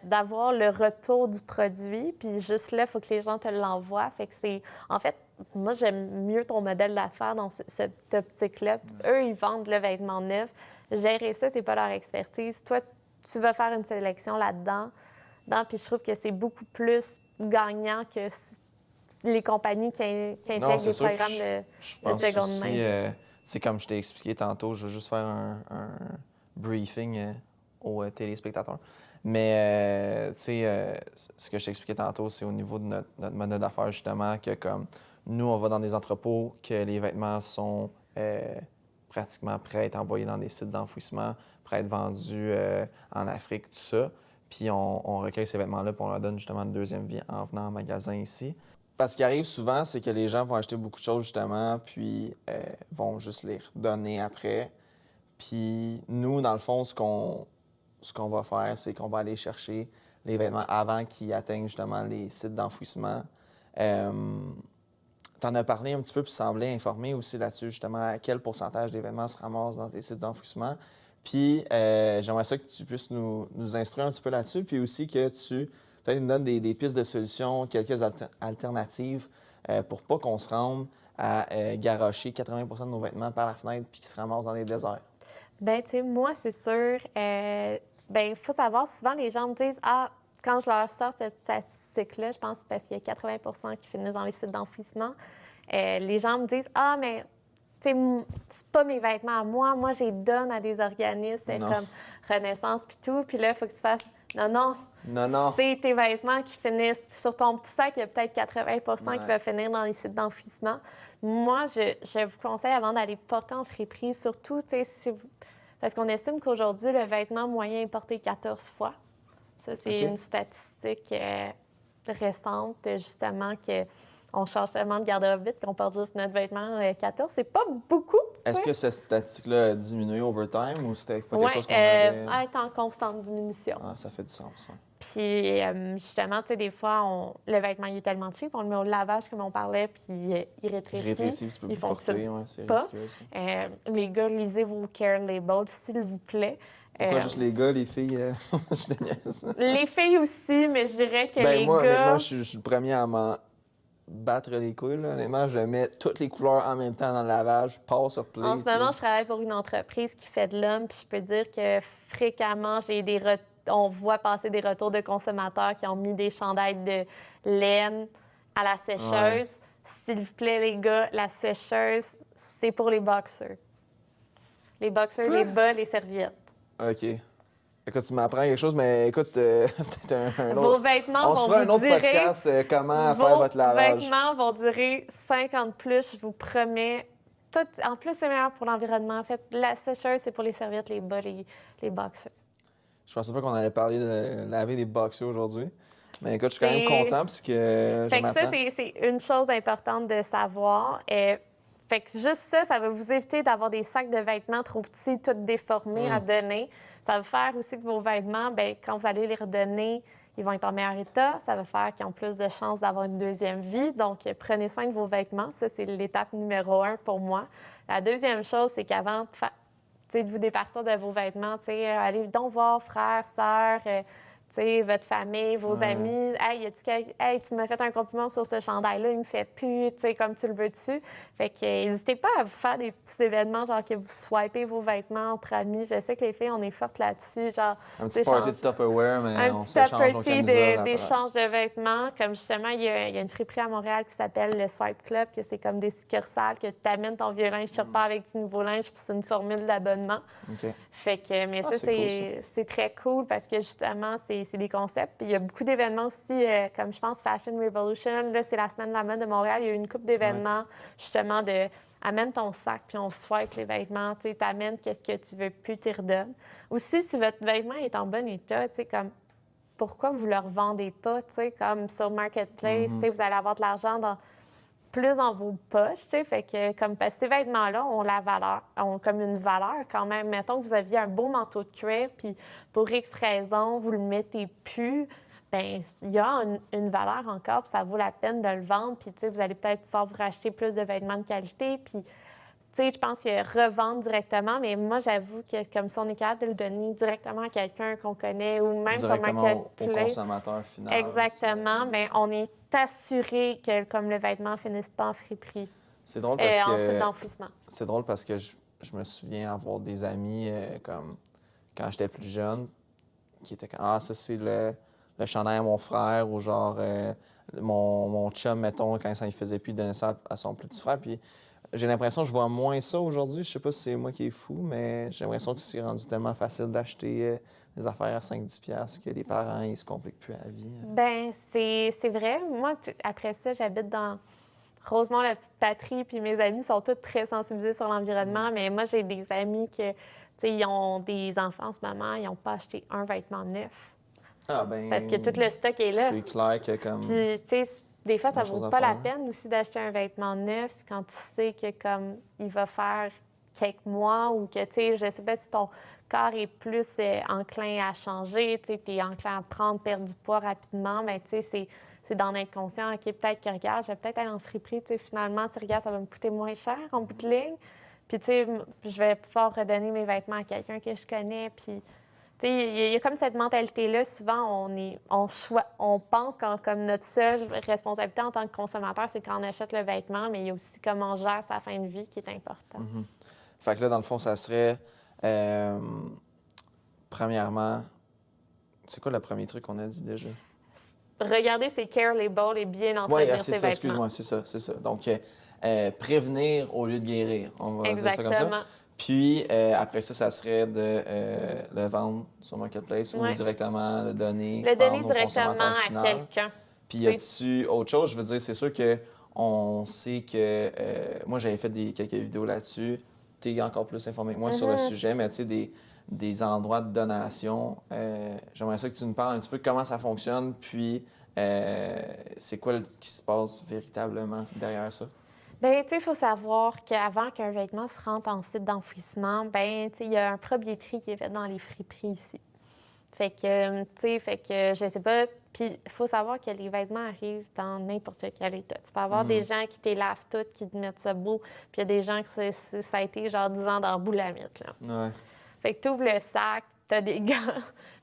d'avoir le retour du produit. Puis juste là, il faut que les gens te l'envoient. Fait que c'est... En fait, moi, j'aime mieux ton modèle d'affaires dans cette optique-là. Eux, ils vendent le vêtement neuf. Gérer ça, c'est pas leur expertise. Toi, tu vas faire une sélection là-dedans. Puis je trouve que c'est beaucoup plus gagnant que les compagnies qui intègrent des programmes de seconde main. C'est comme je t'ai expliqué tantôt, je veux juste faire un briefing aux téléspectateurs. Mais, tu sais, ce que je t'expliquais tantôt, c'est au niveau de notre modèle d'affaires, justement, que comme nous, on va dans des entrepôts, que les vêtements sont pratiquement prêts à être envoyés dans des sites d'enfouissement, prêts à être vendus en Afrique, tout ça. Puis on recueille ces vêtements-là, puis on leur donne justement une deuxième vie en venant en magasin ici. Parce ce qui arrive souvent, c'est que les gens vont acheter beaucoup de choses, justement, puis vont juste les redonner après. Puis nous, dans le fond, ce qu'on va faire, c'est qu'on va aller chercher les vêtements avant qu'ils atteignent justement les sites d'enfouissement. T'en as parlé un petit peu, puis tu semblais informé aussi là-dessus, justement, à quel pourcentage des vêtements se ramassent dans tes sites d'enfouissement. Puis j'aimerais ça que tu puisses nous instruire un petit peu là-dessus, puis aussi que tu peut-être nous donnes des pistes de solutions, quelques alternatives pour pas qu'on se rende à garrocher 80 de nos vêtements par la fenêtre puis qu'ils se ramassent dans les déserts. Ben, tu sais, moi, c'est sûr. Ben, il faut savoir, souvent, les gens me disent, ah, quand je leur sors cette statistique-là, je pense parce qu'il y a 80 qui finissent dans les sites d'enfouissement, les gens me disent, ah, mais, tu sais, c'est pas mes vêtements à moi. Moi, je les donne à des organismes Non. comme Renaissance puis tout. Puis là, il faut que tu fasses, non, non. Non. C'est tes vêtements qui finissent. Sur ton petit sac, il y a peut-être 80 Ouais. qui va finir dans les sites d'enfouissement. Moi, je vous conseille, avant d'aller porter en friperie, surtout, tu sais, si vous... parce qu'on estime qu'aujourd'hui, le vêtement moyen est porté 14 fois. Ça, c'est OK. une statistique récente, justement, qu'on change tellement de garde-robe vite qu'on porte juste notre vêtement 14. C'est pas beaucoup. Est-ce oui. que cette statistique-là a diminué over time ou c'était pas Ouais, quelque chose qu'on avait... être en constante diminution. Ah, ça fait du sens, ça. Puis, justement, tu sais, des fois, le vêtement, il est tellement cheap, on le met au lavage, comme on parlait, puis il rétrécit. Rétréci, tu peux Il plus porter, fonctionne ouais, c'est pas. ridicule, ça. Les gars, lisez vos care labels, s'il vous plaît. Pourquoi juste les gars, les filles? Je te niaise. Les filles aussi, mais je dirais que Ben les moi, gars... honnêtement, je suis le premier à m'en battre les couilles, là. Honnêtement, je mets toutes les couleurs en même temps dans le lavage, je pars sur play. En ce moment, je travaille pour une entreprise qui fait de l'homme, puis je peux dire que fréquemment, on voit passer des retours de consommateurs qui ont mis des chandails de laine à la sécheuse. Ouais. S'il vous plaît, les gars, la sécheuse, c'est pour les boxers. Les boxers, Quoi? les bas, les serviettes. OK. Écoute, tu m'apprends quelque chose, mais écoute, peut-être un Vos autre... vêtements On vont se fera un vous autre durer... podcast, comment Vos faire votre lavage. vêtements vont durer 50 plus, je vous promets. En plus, c'est meilleur pour l'environnement. En fait, la sécheuse, c'est pour les serviettes, les bas, les boxers. Je pensais pas qu'on allait parler de laver des boxers aujourd'hui. Mais écoute, je suis quand même C'est- content parce que Fait que ça, m'apprends. c'est une chose importante de savoir. Fait que juste ça, ça va vous éviter d'avoir des sacs de vêtements trop petits, tout déformés à donner. Ça va faire aussi que vos vêtements, bien, quand vous allez les redonner, ils vont être en meilleur état. Ça va faire qu'ils ont plus de chances d'avoir une deuxième vie. Donc, prenez soin de vos vêtements. Ça, c'est l'étape numéro 1 pour moi. La deuxième chose, c'est qu'avant de vous départir de vos vêtements, allez donc voir frères, sœurs, votre famille, vos amis. Hey, tu m'as fait un compliment sur ce chandail-là, il me fait plus, comme tu le veux dessus. Fait que n'hésitez pas à vous faire des petits événements, genre que vous swipez vos vêtements entre amis. Je sais que les filles, on est fortes là-dessus. Genre, Un petit party de Tupperware, mais un on petit s'échange nos party camisoles à la d'échange place. de vêtements. Comme justement, il y a une friperie à Montréal qui s'appelle le Swipe Club, que c'est comme des succursales, que tu amènes ton vieux linge, tu repars avec du nouveau linge, puis c'est une formule d'abonnement. OK. Fait que, mais Ah, ça, c'est cool, c'est très cool parce que justement, c'est des concepts. Puis il y a beaucoup d'événements aussi, comme je pense Fashion Revolution. Là, c'est la semaine de la mode de Montréal. Il y a eu une couple d'événements, justement, de amène ton sac, puis on swipe les vêtements. Tu t'amènes qu'est-ce que tu veux plus, tu redonnes. Aussi, si votre vêtement est en bon état, tu sais, comme pourquoi vous le revendez pas, tu sais, comme sur Marketplace, tu sais, vous allez avoir de l'argent plus dans vos poches, tu sais, fait que comme parce que ces vêtements-là ont comme une valeur quand même. Mettons que vous aviez un beau manteau de cuir, puis pour X raison, vous le mettez plus, bien, il y a une valeur encore, puis ça vaut la peine de le vendre, puis tu sais, vous allez peut-être pouvoir vous racheter plus de vêtements de qualité, puis tu sais, je pense qu'il y a revendre directement, mais moi, j'avoue que comme ça, on est capable de le donner directement à quelqu'un qu'on connaît ou même sur Directement au Marketplace. consommateur final. Exactement, mais on est assuré que comme le vêtement ne finisse pas en friperie, C'est drôle parce en site que d'enfouissement. c'est drôle parce que je me souviens avoir des amis comme quand j'étais plus jeune qui étaient comme ah ça c'est le chandail à mon frère ou genre mon chum mettons quand ça il faisait plus il donnait ça à son plus petit frère puis j'ai l'impression que je vois moins ça aujourd'hui. Je sais pas si c'est moi qui est fou, mais j'ai l'impression que c'est rendu tellement facile d'acheter des affaires à 5-10$ que les parents, ils se compliquent plus la vie. Ben c'est vrai. Moi, après ça, j'habite dans Rosemont, la petite patrie, puis mes amis sont tous très sensibilisés sur l'environnement, mais moi, j'ai des amis que, tu sais, ils ont des enfants en ce moment, ils n'ont pas acheté un vêtement neuf. Ah ben... Parce que tout le stock est là. C'est clair que comme... Puis, tu sais, des fois, C'est ça la chose vaut à pas la faire. peine aussi d'acheter un vêtement neuf quand tu sais que, comme, il va faire quelques mois ou que, tu sais, je sais pas si ton corps est plus enclin à changer, tu sais, t'es enclin à perdre du poids rapidement, mais tu sais, c'est d'en être conscient. OK, peut-être que, regarde, je vais peut-être aller en friperie, tu sais, finalement, tu regardes, ça va me coûter moins cher en bout de ligne. Puis, tu sais, je vais pouvoir redonner mes vêtements à quelqu'un que je connais, puis... Tu sais, il y a comme cette mentalité-là. Souvent, on pense comme notre seule responsabilité en tant que consommateur, c'est quand on achète le vêtement, mais il y a aussi comment on gère sa fin de vie qui est important. Fait que là, dans le fond, ça serait... premièrement, c'est quoi le premier truc qu'on a dit déjà? Regardez ses care labels et bien Oui, entretenir c'est ses ça, vêtements. excuse-moi, c'est ça. Donc, prévenir au lieu de guérir, on va dire ça comme ça. Exactement. Puis, après ça, ça serait de le vendre sur Marketplace ou Ouais. directement le donner, Le donner vendre au directement consommateur à final. quelqu'un. Puis, y a-tu autre chose? Je veux dire, c'est sûr que on sait que... moi, j'avais fait quelques vidéos là-dessus. Tu es encore plus informé que moi sur le sujet, mais tu sais, des endroits de donation. J'aimerais ça que tu nous parles un petit peu de comment ça fonctionne, puis c'est quoi qui se passe véritablement derrière ça. Bien, tu sais, il faut savoir qu'avant qu'un vêtement se rentre en site d'enfouissement, bien, tu sais, il y a un premier tri qui est fait dans les friperies ici. Fait que, tu sais, je sais pas. Puis, il faut savoir que les vêtements arrivent dans n'importe quel état. Tu peux avoir des gens qui t'élavent tout, qui te mettent ça beau, puis il y a des gens que ça a été genre 10 ans dans la boule à mythe, là. Ouais. Fait que tu ouvres le sac, tu as des gants,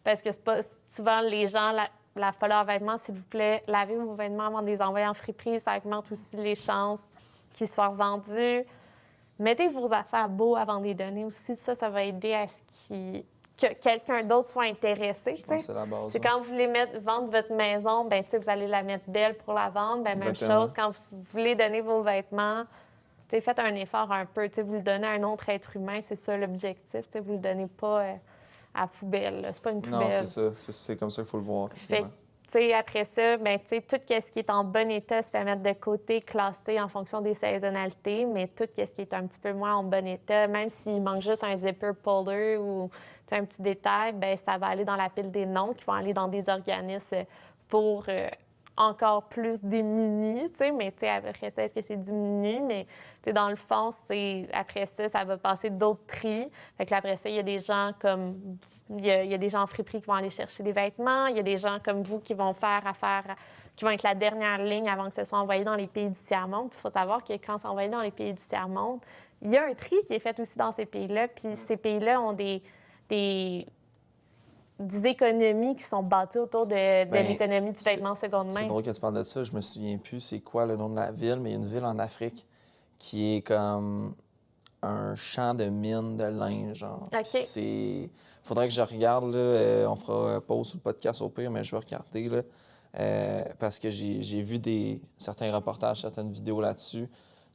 parce que c'est pas souvent les gens lavent pas leurs vêtements. S'il vous plaît, lavez vos vêtements avant de les envoyer en friperie. Ça augmente aussi les chances qu'ils soient revendus. Mettez vos affaires beaux avant de les donner aussi. Ça va aider à que quelqu'un d'autre soit intéressé. Je pense que c'est la base. C'est quand vous voulez vendre votre maison, ben, vous allez la mettre belle pour la vendre. Ben, même chose, quand vous voulez donner vos vêtements, faites un effort un peu. Vous le donnez à un autre être humain, c'est ça l'objectif. Vous ne le donnez pas à la poubelle. C'est pas une poubelle. Non, c'est ça. C'est comme ça qu'il faut le voir. Fait que, après ça, ben, tout ce qui est en bon état se fait mettre de côté, classé en fonction des saisonnalités, mais tout ce qui est un petit peu moins en bon état, même s'il manque juste un zipper puller ou un petit détail, ben, ça va aller dans la pile des noms qui vont aller dans des organismes pour encore plus démunis, mais après ça, est-ce que c'est diminué? Mais dans le fond, après ça, ça va passer d'autres tris. Fait que là, après ça, il y a des gens comme... Il y a des gens en friperie qui vont aller chercher des vêtements. Il y a des gens comme vous qui vont faire affaire, qui vont être la dernière ligne avant que ce soit envoyé dans les pays du tiers-monde. Il faut savoir que quand c'est envoyé dans les pays du tiers-monde, il y a un tri qui est fait aussi dans ces pays-là. Puis ces pays-là ont des économies qui sont bâties autour de l'économie du vêtement seconde main. C'est drôle que tu parles de ça. Je me souviens plus c'est quoi le nom de la ville, mais il y a une ville en Afrique qui est comme un champ de mines de linge, genre. OK. Faudrait que je regarde, là. On fera pause sur le podcast au pire, mais je vais regarder, là. Parce que j'ai vu certains reportages, certaines vidéos là-dessus,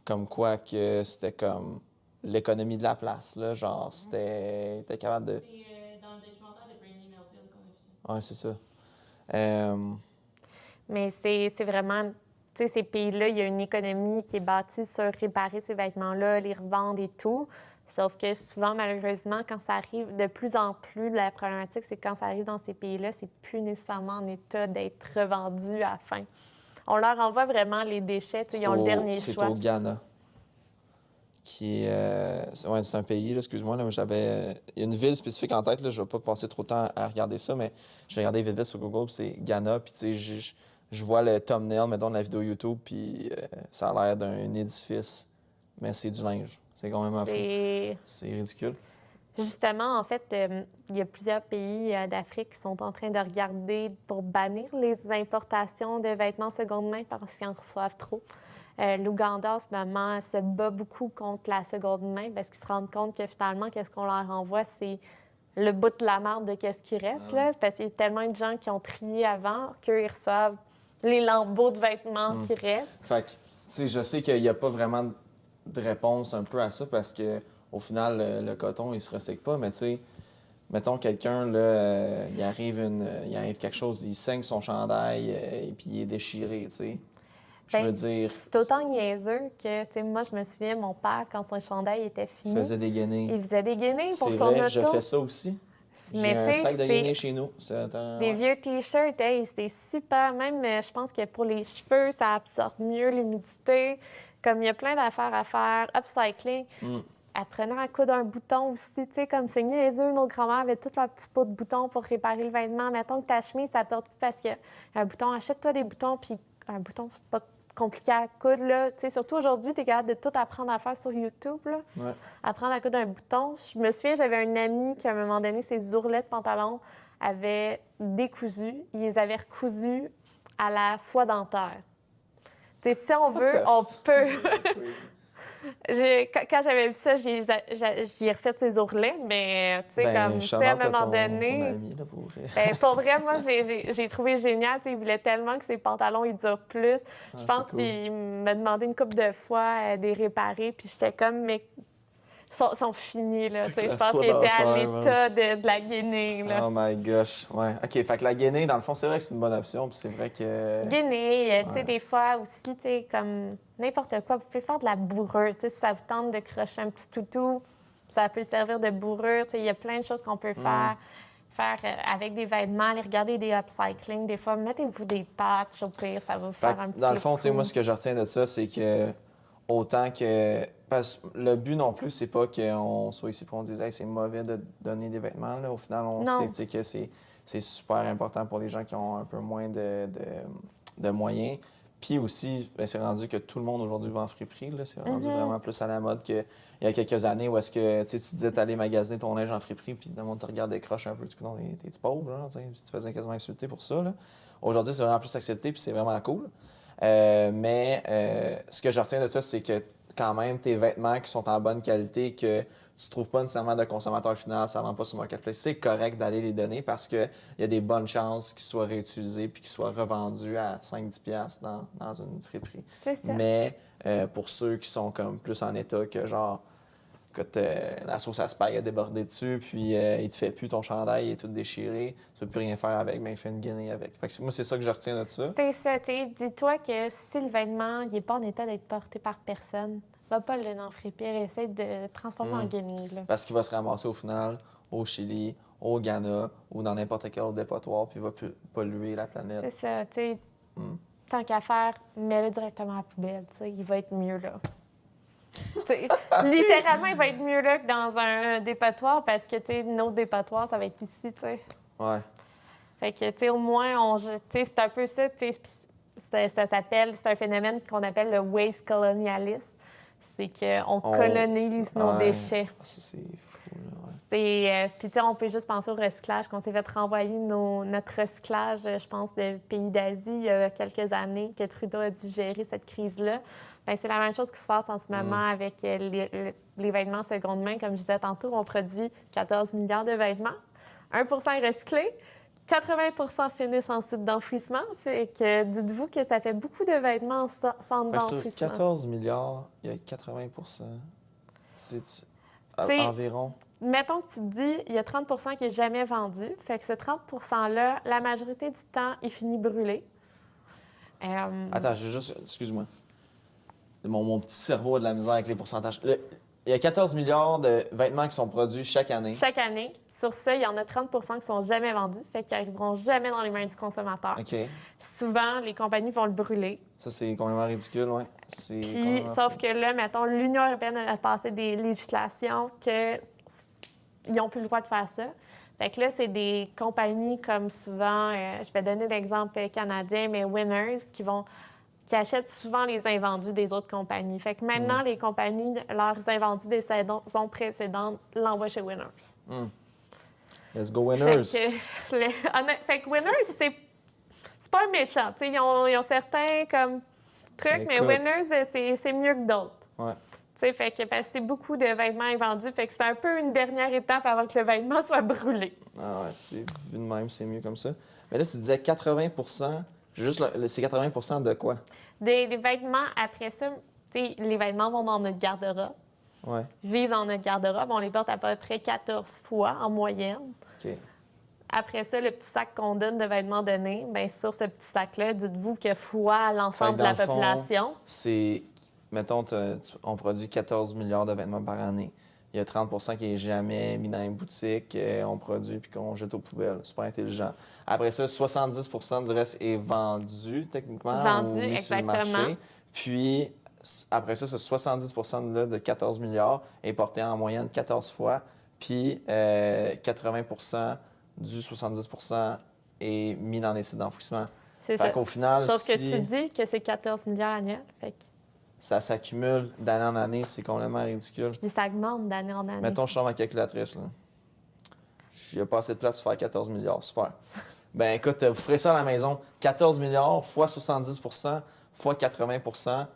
comme quoi que c'était comme l'économie de la place, là. Genre, c'était capable de... Oui, c'est ça. Mais c'est vraiment... Tu sais, ces pays-là, il y a une économie qui est bâtie sur réparer ces vêtements-là, les revendre et tout. Sauf que souvent, malheureusement, quand ça arrive, de plus en plus, la problématique, c'est que quand ça arrive dans ces pays-là, c'est plus nécessairement en état d'être revendu à la fin. On leur envoie vraiment les déchets. Ils ont le dernier choix. C'est au Ghana. C'est un pays, là, excuse-moi. Là, il y a une ville spécifique en tête. Là, je ne vais pas passer trop de temps à regarder ça, mais j'ai regardé vite sur Google, puis c'est Ghana. Puis, tu sais, je vois le thumbnail, mettons, de la vidéo YouTube, puis ça a l'air d'un édifice, mais c'est du linge. C'est quand même fou. C'est ridicule. Justement, en fait, il y a plusieurs pays d'Afrique qui sont en train de regarder pour bannir les importations de vêtements seconde main parce qu'ils en reçoivent trop. L'Ouganda, en ce moment, se bat beaucoup contre la seconde main parce qu'ils se rendent compte que finalement, qu'est-ce qu'on leur envoie, c'est le bout de la marde de qu'est-ce qui reste, là, parce qu'il y a tellement de gens qui ont trié avant qu'eux, ils reçoivent les lambeaux de vêtements qui restent. Fait que, tu sais, je sais qu'il n'y a pas vraiment de réponse un peu à ça parce que au final, le coton, il se recycle pas. Mais tu sais, mettons quelqu'un, là, il arrive quelque chose, il saigne son chandail et puis il est déchiré, tu sais. Je veux dire, c'est autant niaiseux que, tu sais, moi, je me souviens, mon père, quand son chandail était il fini, faisait des guenilles. il faisait des guenilles pour C'est son vrai, auto. je fais ça aussi. J'ai Mais un tu sais, sac de c'est guenilles chez nous. des vieux T-shirts, hey, c'était super. Même, je pense que pour les cheveux, ça absorbe mieux l'humidité. Comme il y a plein d'affaires à faire. Upcycling. Apprenant à coudre un bouton aussi, tu sais, comme c'est niaiseux, nos grands-mères avaient tout leur petit pot de boutons pour réparer le vêtement. Mettons que ta chemise, ça porte plus parce que un bouton, achète-toi des boutons, puis un bouton, c'est pas compliqué à coudre, là. Tu sais, surtout aujourd'hui, t'es capable de tout apprendre à faire sur YouTube, là. Ouais. Apprendre à coudre un bouton. Je me souviens, j'avais un ami qui, à un moment donné, ses ourlets de pantalon avaient décousu. Ils les avaient recousus à la soie dentaire. Tu sais, si on veut, on peut. Quand j'avais vu ça, j'y ai refait ses ourlets, mais tu sais, comme, tu sais, à un moment donné. Ton ami, là, pour vrai. Pour vrai, moi, j'ai trouvé génial. Tu sais, il voulait tellement que ses pantalons, ils durent plus. Je pense c'est cool. qu'il m'a demandé une couple de fois de les réparer, puis j'étais comme, mais sont finis, là. Tu sais, La je pense soie qu'il était à dentaire, l'état de la guinée, là. Oh my gosh. Ouais. OK, fait que la guenille, dans le fond, c'est vrai que c'est une bonne option. Puis c'est vrai que. Guinée, tu sais, des fois aussi, tu sais, comme n'importe quoi. Vous pouvez faire de la bourrure, tu sais, si ça vous tente de crocher un petit toutou, ça peut servir de bourrure. Tu sais, il y a plein de choses qu'on peut faire. Avec des vêtements, aller regarder des upcycling. Des fois, mettez-vous des patchs, au pire, ça va vous faire un petit Dans le fond, look tu sais, cool. moi, ce que je retiens de ça, c'est que autant que. Parce que le but non plus, c'est pas qu'on soit ici pour on dise, hey, c'est mauvais de donner des vêtements. Là. Au final, on Non. sait tu sais, que c'est super important pour les gens qui ont un peu moins de moyens. Puis aussi, ben, c'est rendu que tout le monde aujourd'hui va en friperie. Là. C'est rendu vraiment plus à la mode qu'il y a quelques années où est-ce que tu disais t'allais magasiner ton linge en friperie, puis le monde te regardait croche un peu. Tu dis, t'es pauvre, là, tu te faisais quasiment insulter pour ça. Là. Aujourd'hui, c'est vraiment plus accepté, puis c'est vraiment cool. Ce que je retiens de ça, c'est que quand même, tes vêtements qui sont en bonne qualité, que tu trouves pas nécessairement de consommateur final, ça ne vend pas sur Marketplace, c'est correct d'aller les donner parce qu'il y a des bonnes chances qu'ils soient réutilisés puis qu'ils soient revendus à 5-10$ dans une friperie. C'est ça. Mais pour ceux qui sont comme plus en état que genre, écoute, la sauce à spag a débordé dessus, puis il te fait plus ton chandail, il est tout déchiré, tu peux plus rien faire avec, mais il fait une guinée avec. Fait que moi, c'est ça que je retiens de ça. C'est ça, tu sais. Dis-toi que si le vêtement n'est pas en état d'être porté par personne, va pas le dans fripière, essaie de transformer en guenille, là. Parce qu'il va se ramasser au final au Chili, au Ghana ou dans n'importe quel autre dépotoir, puis il va polluer la planète. C'est ça, tu sais. Tant qu'à faire, mets-le directement à la poubelle, tu sais. Il va être mieux là. T'sais, littéralement, il va être mieux là que dans un dépotoir parce que, tu sais, notre dépotoir, ça va être ici, tu sais. Ouais. Fait que, tu sais, au moins, tu sais, c'est un peu ça, tu sais, ça s'appelle, c'est un phénomène qu'on appelle le waste colonialisme. C'est qu'on colonise nos déchets. Ça, c'est fou, là, Puis, tu sais, on peut juste penser au recyclage, qu'on s'est fait renvoyer notre recyclage, je pense, de pays d'Asie il y a quelques années, que Trudeau a digéré cette crise-là. Bien, c'est la même chose qui se passe en ce moment avec les vêtements seconde main. Comme je disais tantôt, on produit 14 milliards de vêtements. 1 est recyclé. 80 finissent en site d'enfouissement. Fait que dites-vous que ça fait beaucoup de vêtements en centre d'enfouissement. Sur 14 milliards, il y a 80 c'est environ. Mettons que tu te dis, il y a 30 qui n'est jamais vendu. Fait que ce 30 %-là, la majorité du temps, il finit brûlé. Attends, excuse-moi. Mon petit cerveau a de la misère avec les pourcentages. Il y a 14 milliards de vêtements qui sont produits chaque année. Chaque année. Sur ça, il y en a 30 qui ne sont jamais vendus, fait qu'ils n'arriveront jamais dans les mains du consommateur. OK. Souvent, les compagnies vont le brûler. Ça, c'est complètement ridicule, oui. Puis, sauf que là, mettons, l'Union européenne a passé des législations qu'ils n'ont plus le droit de faire ça. Fait que là, c'est des compagnies comme souvent, je vais donner l'exemple canadien, mais Winners, qui achètent souvent les invendus des autres compagnies. Fait que maintenant, les compagnies, leurs invendus des saisons précédentes l'envoient chez Winners. Let's go, Winners! Fait que Winners, c'est pas un méchant. T'sais, ils ont certains comme trucs, mais Winners, c'est mieux que d'autres. Ouais. Fait que parce que c'est beaucoup de vêtements invendus, fait que c'est un peu une dernière étape avant que le vêtement soit brûlé. Ah ouais, c'est vu de même, c'est mieux comme ça. Mais là, tu disais 80 c'est 80 de quoi? Des vêtements, après ça, Tu sais, les vêtements vont dans notre garde-robe, Ouais. vivent dans notre garde-robe. On les porte à peu près 14 fois en moyenne. OK. Après ça, le petit sac qu'on donne de vêtements donnés, bien, sur ce petit sac-là, dites-vous que fois l'ensemble de la Fait que dans le fond, population. c'est, mettons, on produit 14 milliards de vêtements par année. Il y a 30 qui est jamais mis dans une boutique, on produit puis qu'on jette aux poubelles. Super intelligent. Après ça, 70 du reste est vendu, techniquement, Vendu, ou mis sur le exactement. marché. Puis, après ça, ce 70 là, de 14 milliards est porté en moyenne 14 fois. Puis, 80 du 70 est mis dans les sites d'enfouissement. C'est Fait ça. qu'au final, Sauf que si tu dis que c'est 14 milliards annuels. Fait que... ça s'accumule d'année en année, c'est complètement ridicule. Puis ça augmente d'année en année. Mettons, je sors ma calculatrice. Là. Il n'y a pas assez de place pour faire 14 milliards. Super. Ben écoute, vous ferez ça à la maison. 14 milliards fois 70 fois 80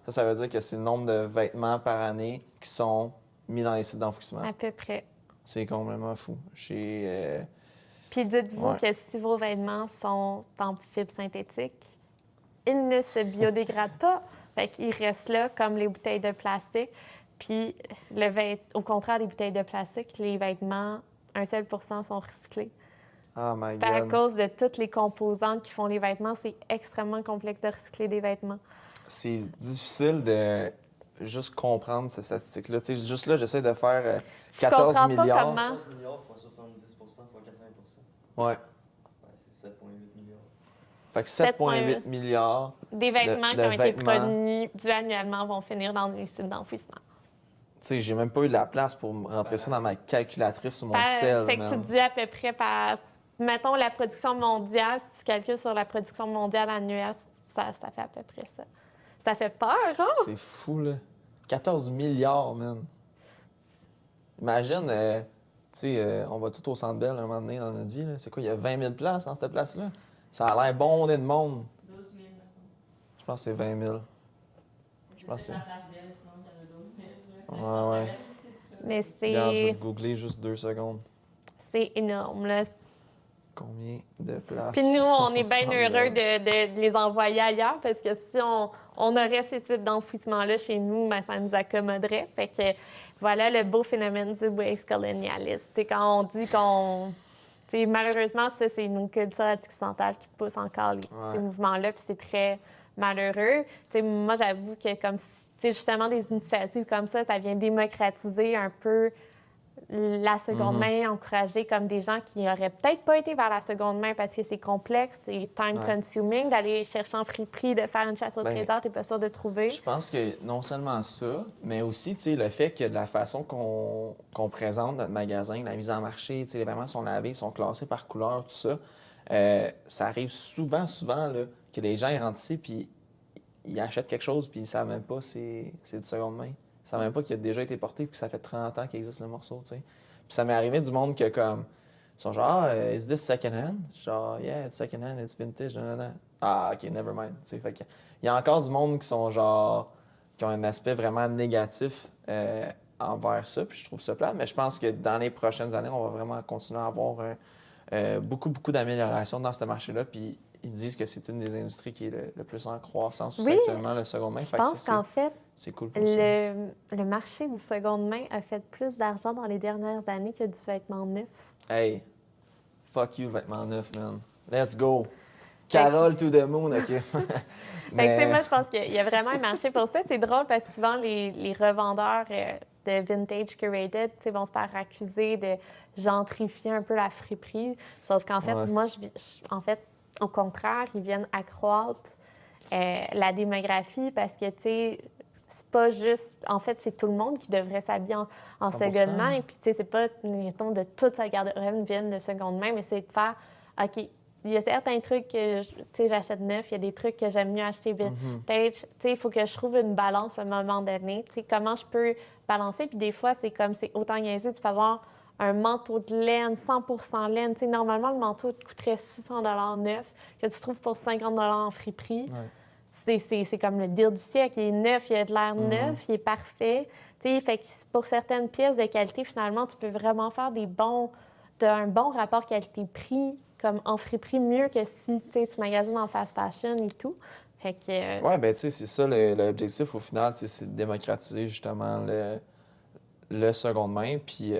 ça veut dire que c'est le nombre de vêtements par année qui sont mis dans les sites d'enfouissement. À peu près. C'est complètement fou. Puis dites-vous Ouais. que si vos vêtements sont en fibres synthétiques, ils ne se biodégradent pas. Fait qu'ils restent là comme les bouteilles de plastique. Puis au contraire des bouteilles de plastique, les vêtements, 1 seul % sont recyclés. Oh my Puis à God. cause de toutes les composantes qui font les vêtements, c'est extrêmement complexe de recycler des vêtements. C'est difficile de juste comprendre cette statistique-là. Tu sais, juste là, j'essaie de faire Tu 14 comprends milliards. pas comment... 14 milliards fois 70 fois 80 Ouais. ouais, c'est 7,8 milliards. Fait que 7,8 7,8 milliards. Des vêtements de qui ont été vêtements. produits annuellement vont finir dans les sites d'enfouissement. Tu sais, j'ai même pas eu la place pour rentrer ça dans ma calculatrice sur mon sel, Fait que tu man. te dis à peu près par... Mettons, la production mondiale, si tu calcules sur la production mondiale annuelle, ça fait à peu près ça. Ça fait peur, hein? C'est fou, là. 14 milliards, man. Imagine, tu sais, on va tout au Centre Bell un moment donné dans notre vie, là. C'est quoi, il y a 20 000 places dans cette place-là? Ça a l'air bondé de monde. 12 000, me semble. Je pense que c'est 20 000. Je pense que c'est... la place belle, sinon il y en a 12 000. Ouais, ouais. Mais Regarde, je vais c'est te googler juste 2 secondes. énorme, là. Combien de places? Puis nous, on est au bien Centre heureux Bell? de les envoyer ailleurs parce que si on aurait ces sites d'enfouissement-là chez nous, bien, ça nous accommoderait. Fait que voilà le beau phénomène du waste colonialiste. C'est quand on dit qu'on... T'sais, malheureusement, ça, c'est une culture occidentale qui pousse encore ces mouvements-là, puis c'est très malheureux. T'sais, moi, j'avoue que comme justement des initiatives comme ça vient démocratiser un peu la seconde main, encourager comme des gens qui n'auraient peut-être pas été vers la seconde main parce que c'est complexe, c'est time-consuming, d'aller chercher en friperie, de faire une chasse au trésor, t'es pas sûr de trouver. Je pense que non seulement ça, mais aussi, tu sais, le fait que de la façon qu'on présente notre magasin, la mise en marché, tu sais, les vêtements sont lavés, ils sont classés par couleur, tout ça, ça arrive souvent, là, que les gens ils rentrent ici puis ils achètent quelque chose puis ils savent même pas c'est de seconde main. Ils savent même pas qu'il a déjà été porté puis que ça fait 30 ans qu'il existe le morceau, tu sais. Puis ça m'est arrivé du monde que comme ils sont genre is this second hand? Genre yeah, it's second hand, it's vintage, nanana. Ah OK, never mind, tu sais. Fait que il y a encore du monde qui sont genre qui ont un aspect vraiment négatif envers ça, puis je trouve ça plate, mais je pense que dans les prochaines années, on va vraiment continuer à avoir beaucoup d'améliorations dans ce marché-là, puis ils disent que c'est une des industries qui est le plus en croissance aussi Oui, actuellement, le second main. Je Fait que pense qu'en fait, c'est cool pour ça. le marché du seconde main a fait plus d'argent dans les dernières années que du vêtement neuf. Hey, fuck you, le vêtement neuf, man. Let's go. Carole to the moon, OK. Fait que, tu sais, moi, je pense qu'il y a vraiment un marché pour ça. C'est drôle parce que souvent, les revendeurs de vintage curated, tu sais, vont se faire accuser de gentrifier un peu la friperie. Sauf qu'en fait, moi, en fait, au contraire, ils viennent accroître la démographie parce que, tu sais, c'est pas juste... En fait, c'est tout le monde qui devrait s'habiller en 100%. seconde main. Puis, tu sais, c'est pas, mettons, de toute sa garde-robe vienne de seconde main, mais c'est de faire, OK, il y a certains trucs que, tu sais, j'achète neuf, il y a des trucs que j'aime mieux acheter vintage. Tu sais, il faut que je trouve une balance à un moment donné. Tu sais, comment je peux balancer? Puis des fois, c'est comme, c'est autant niaiseux, tu peux avoir un manteau de laine, 100 laine. Tu sais, normalement, le manteau te coûterait 600 neuf, que tu trouves pour 50 en friperie. Ouais. C'est comme le deal du siècle. Il est neuf, il a de l'air neuf, il est parfait. Tu sais, fait que pour certaines pièces de qualité, finalement, tu peux vraiment faire un bon rapport qualité-prix, comme en friperie, mieux que si tu magasines en fast fashion et tout. Fait que, Ouais, ben tu sais, c'est ça l'objectif au final, tu sais, c'est de démocratiser justement le seconde main. Puis,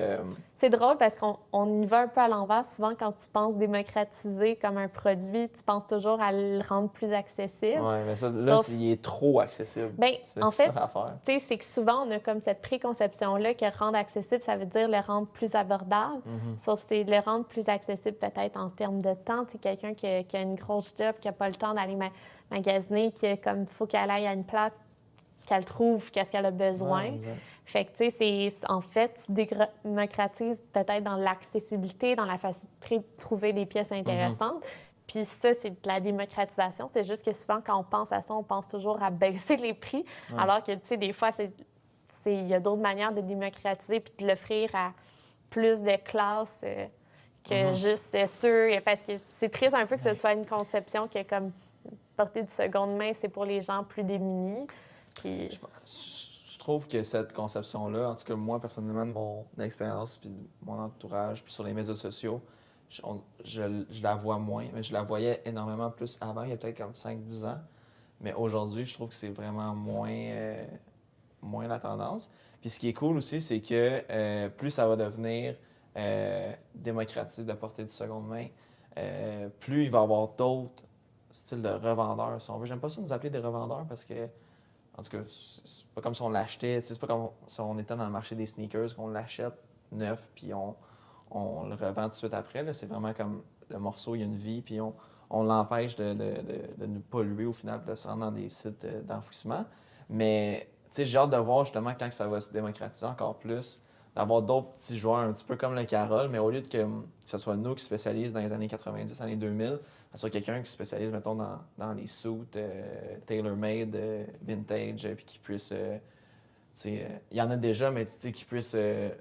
c'est drôle parce qu'on y va un peu à l'envers. Souvent, quand tu penses démocratiser comme un produit, tu penses toujours à le rendre plus accessible. ouais, mais ça, là, Sauf- il est trop accessible. Ben, C'est en ça fait, l'affaire. tu sais, c'est que souvent, on a comme cette préconception-là que rendre accessible, ça veut dire le rendre plus abordable. Sauf que c'est le rendre plus accessible peut-être en termes de temps. Tu sais, quelqu'un qui a une grosse job, qui n'a pas le temps d'aller magasiner, qui a comme, faut qu'elle aille à une place, qu'elle trouve qu'est-ce qu'elle a besoin. Ouais, exact. Fait que, tu sais, en fait, tu démocratises peut-être dans l'accessibilité, dans la facilité de trouver des pièces intéressantes. Puis ça, c'est de la démocratisation. C'est juste que souvent, quand on pense à ça, on pense toujours à baisser les prix. Alors que, tu sais, des fois, il y a d'autres manières de démocratiser puis de l'offrir à plus de classes que juste ceux... Parce que c'est triste un peu que ce soit une conception que, comme, porter du seconde main, c'est pour les gens plus démunis. Puis... Je trouve que cette conception-là, en tout cas, moi, personnellement, de mon expérience, puis de mon entourage, puis sur les médias sociaux, je la vois moins, mais je la voyais énormément plus avant, il y a peut-être comme 5-10 ans. Mais aujourd'hui, je trouve que c'est vraiment moins la tendance. Puis ce qui est cool aussi, c'est que plus ça va devenir démocratique de porter du seconde main, plus il va y avoir d'autres styles de revendeurs, si on veut. J'aime pas ça nous appeler des revendeurs parce que, en tout cas, c'est pas comme si on l'achetait. C'est pas comme si on était dans le marché des sneakers, qu'on l'achète neuf, puis on le revend tout de suite après. Là. C'est vraiment comme le morceau, il y a une vie, puis on l'empêche de nous polluer au final, de se rendre dans des sites d'enfouissement. Mais, tu sais, j'ai hâte de voir justement quand ça va se démocratiser encore plus, d'avoir d'autres petits joueurs, un petit peu comme le Carole, mais au lieu que ce soit nous qui spécialisent dans les années 90, années 2000, ce soit quelqu'un qui spécialise, mettons, dans les suits tailor-made, vintage, puis qui puisse... il y en a déjà, mais qui puisse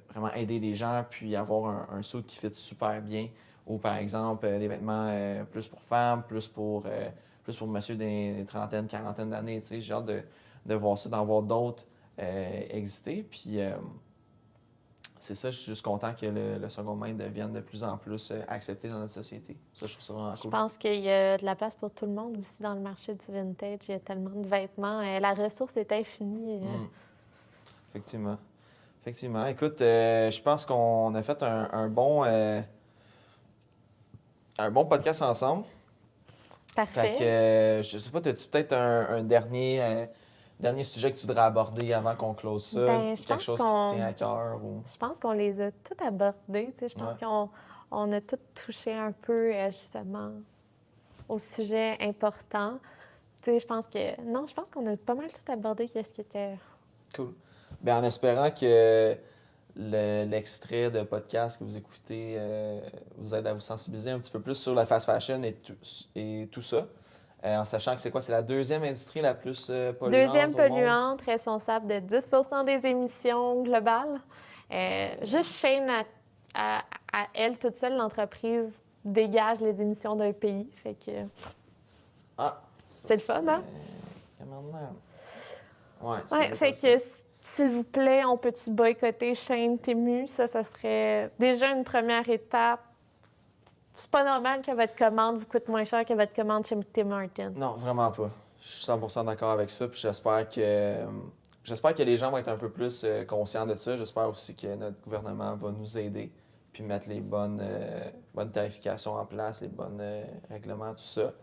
vraiment aider les gens, puis avoir un suit qui fit super bien. Ou par exemple, des vêtements plus pour femmes, plus pour monsieur des trentaines, quarantaines d'années. J'ai hâte de voir ça, d'en voir d'autres exister. Puis c'est ça, je suis juste content que le second main devienne de plus en plus accepté dans notre société. Ça, je trouve ça vraiment Je cool. pense qu'il y a de la place pour tout le monde aussi dans le marché du vintage. Il y a tellement de vêtements. La ressource est infinie. Effectivement. Effectivement. Écoute, je pense qu'on a fait un bon podcast ensemble. Parfait. Fait que, je sais pas, as-tu peut-être un dernier sujet que tu voudrais aborder avant qu'on close ça? Ben, je Quelque pense chose qui te tient à cœur? Ou... Je pense qu'on les a tous abordés. Tu sais. Je pense qu'on a tous touché un peu, justement, au sujet important. Tu sais, je pense qu'on a pas mal tout abordé qu'est-ce qui était... Cool. Bien, en espérant que l'extrait de podcast que vous écoutez vous aide à vous sensibiliser un petit peu plus sur la fast fashion et tout ça. En sachant que c'est quoi? C'est la deuxième industrie la plus polluante Deuxième au monde. polluante, responsable de 10 des émissions globales. Juste Shane, à elle toute seule, l'entreprise dégage les émissions d'un pays. Fait que Ah! c'est le fun, hein? Ouais, Ouais, fait que, s'il vous plaît, on peut-tu boycotter Shane Temu? Ça serait déjà une première étape. C'est pas normal que votre commande vous coûte moins cher que votre commande chez Tim Hortons. Non, vraiment pas. Je suis 100% d'accord avec ça. Puis j'espère que les gens vont être un peu plus conscients de ça. J'espère aussi que notre gouvernement va nous aider puis mettre les bonnes tarifications en place, les bons règlements, tout ça.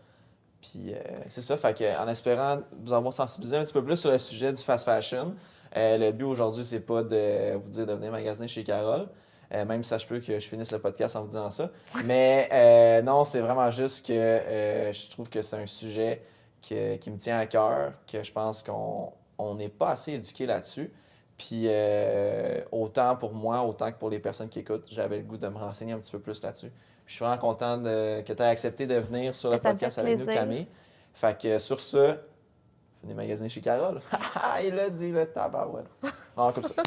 Puis c'est ça. Fait que, en espérant vous avoir sensibilisé un petit peu plus sur le sujet du fast fashion, le but aujourd'hui, c'est pas de vous dire de venir magasiner chez Carole. Même si ça se peut que je finisse le podcast en vous disant ça. Mais non, c'est vraiment juste que je trouve que c'est un sujet qui me tient à cœur, que je pense qu'on n'est pas assez éduqué là-dessus. Puis autant pour moi, autant que pour les personnes qui écoutent, j'avais le goût de me renseigner un petit peu plus là-dessus. Puis je suis vraiment content que tu aies accepté de venir sur le Ça me podcast fait avec nous, plaisir. Camille. Fait que sur ça, venez magasiner chez Carole. Il l'a dit, le tabarouette. Non, comme ça.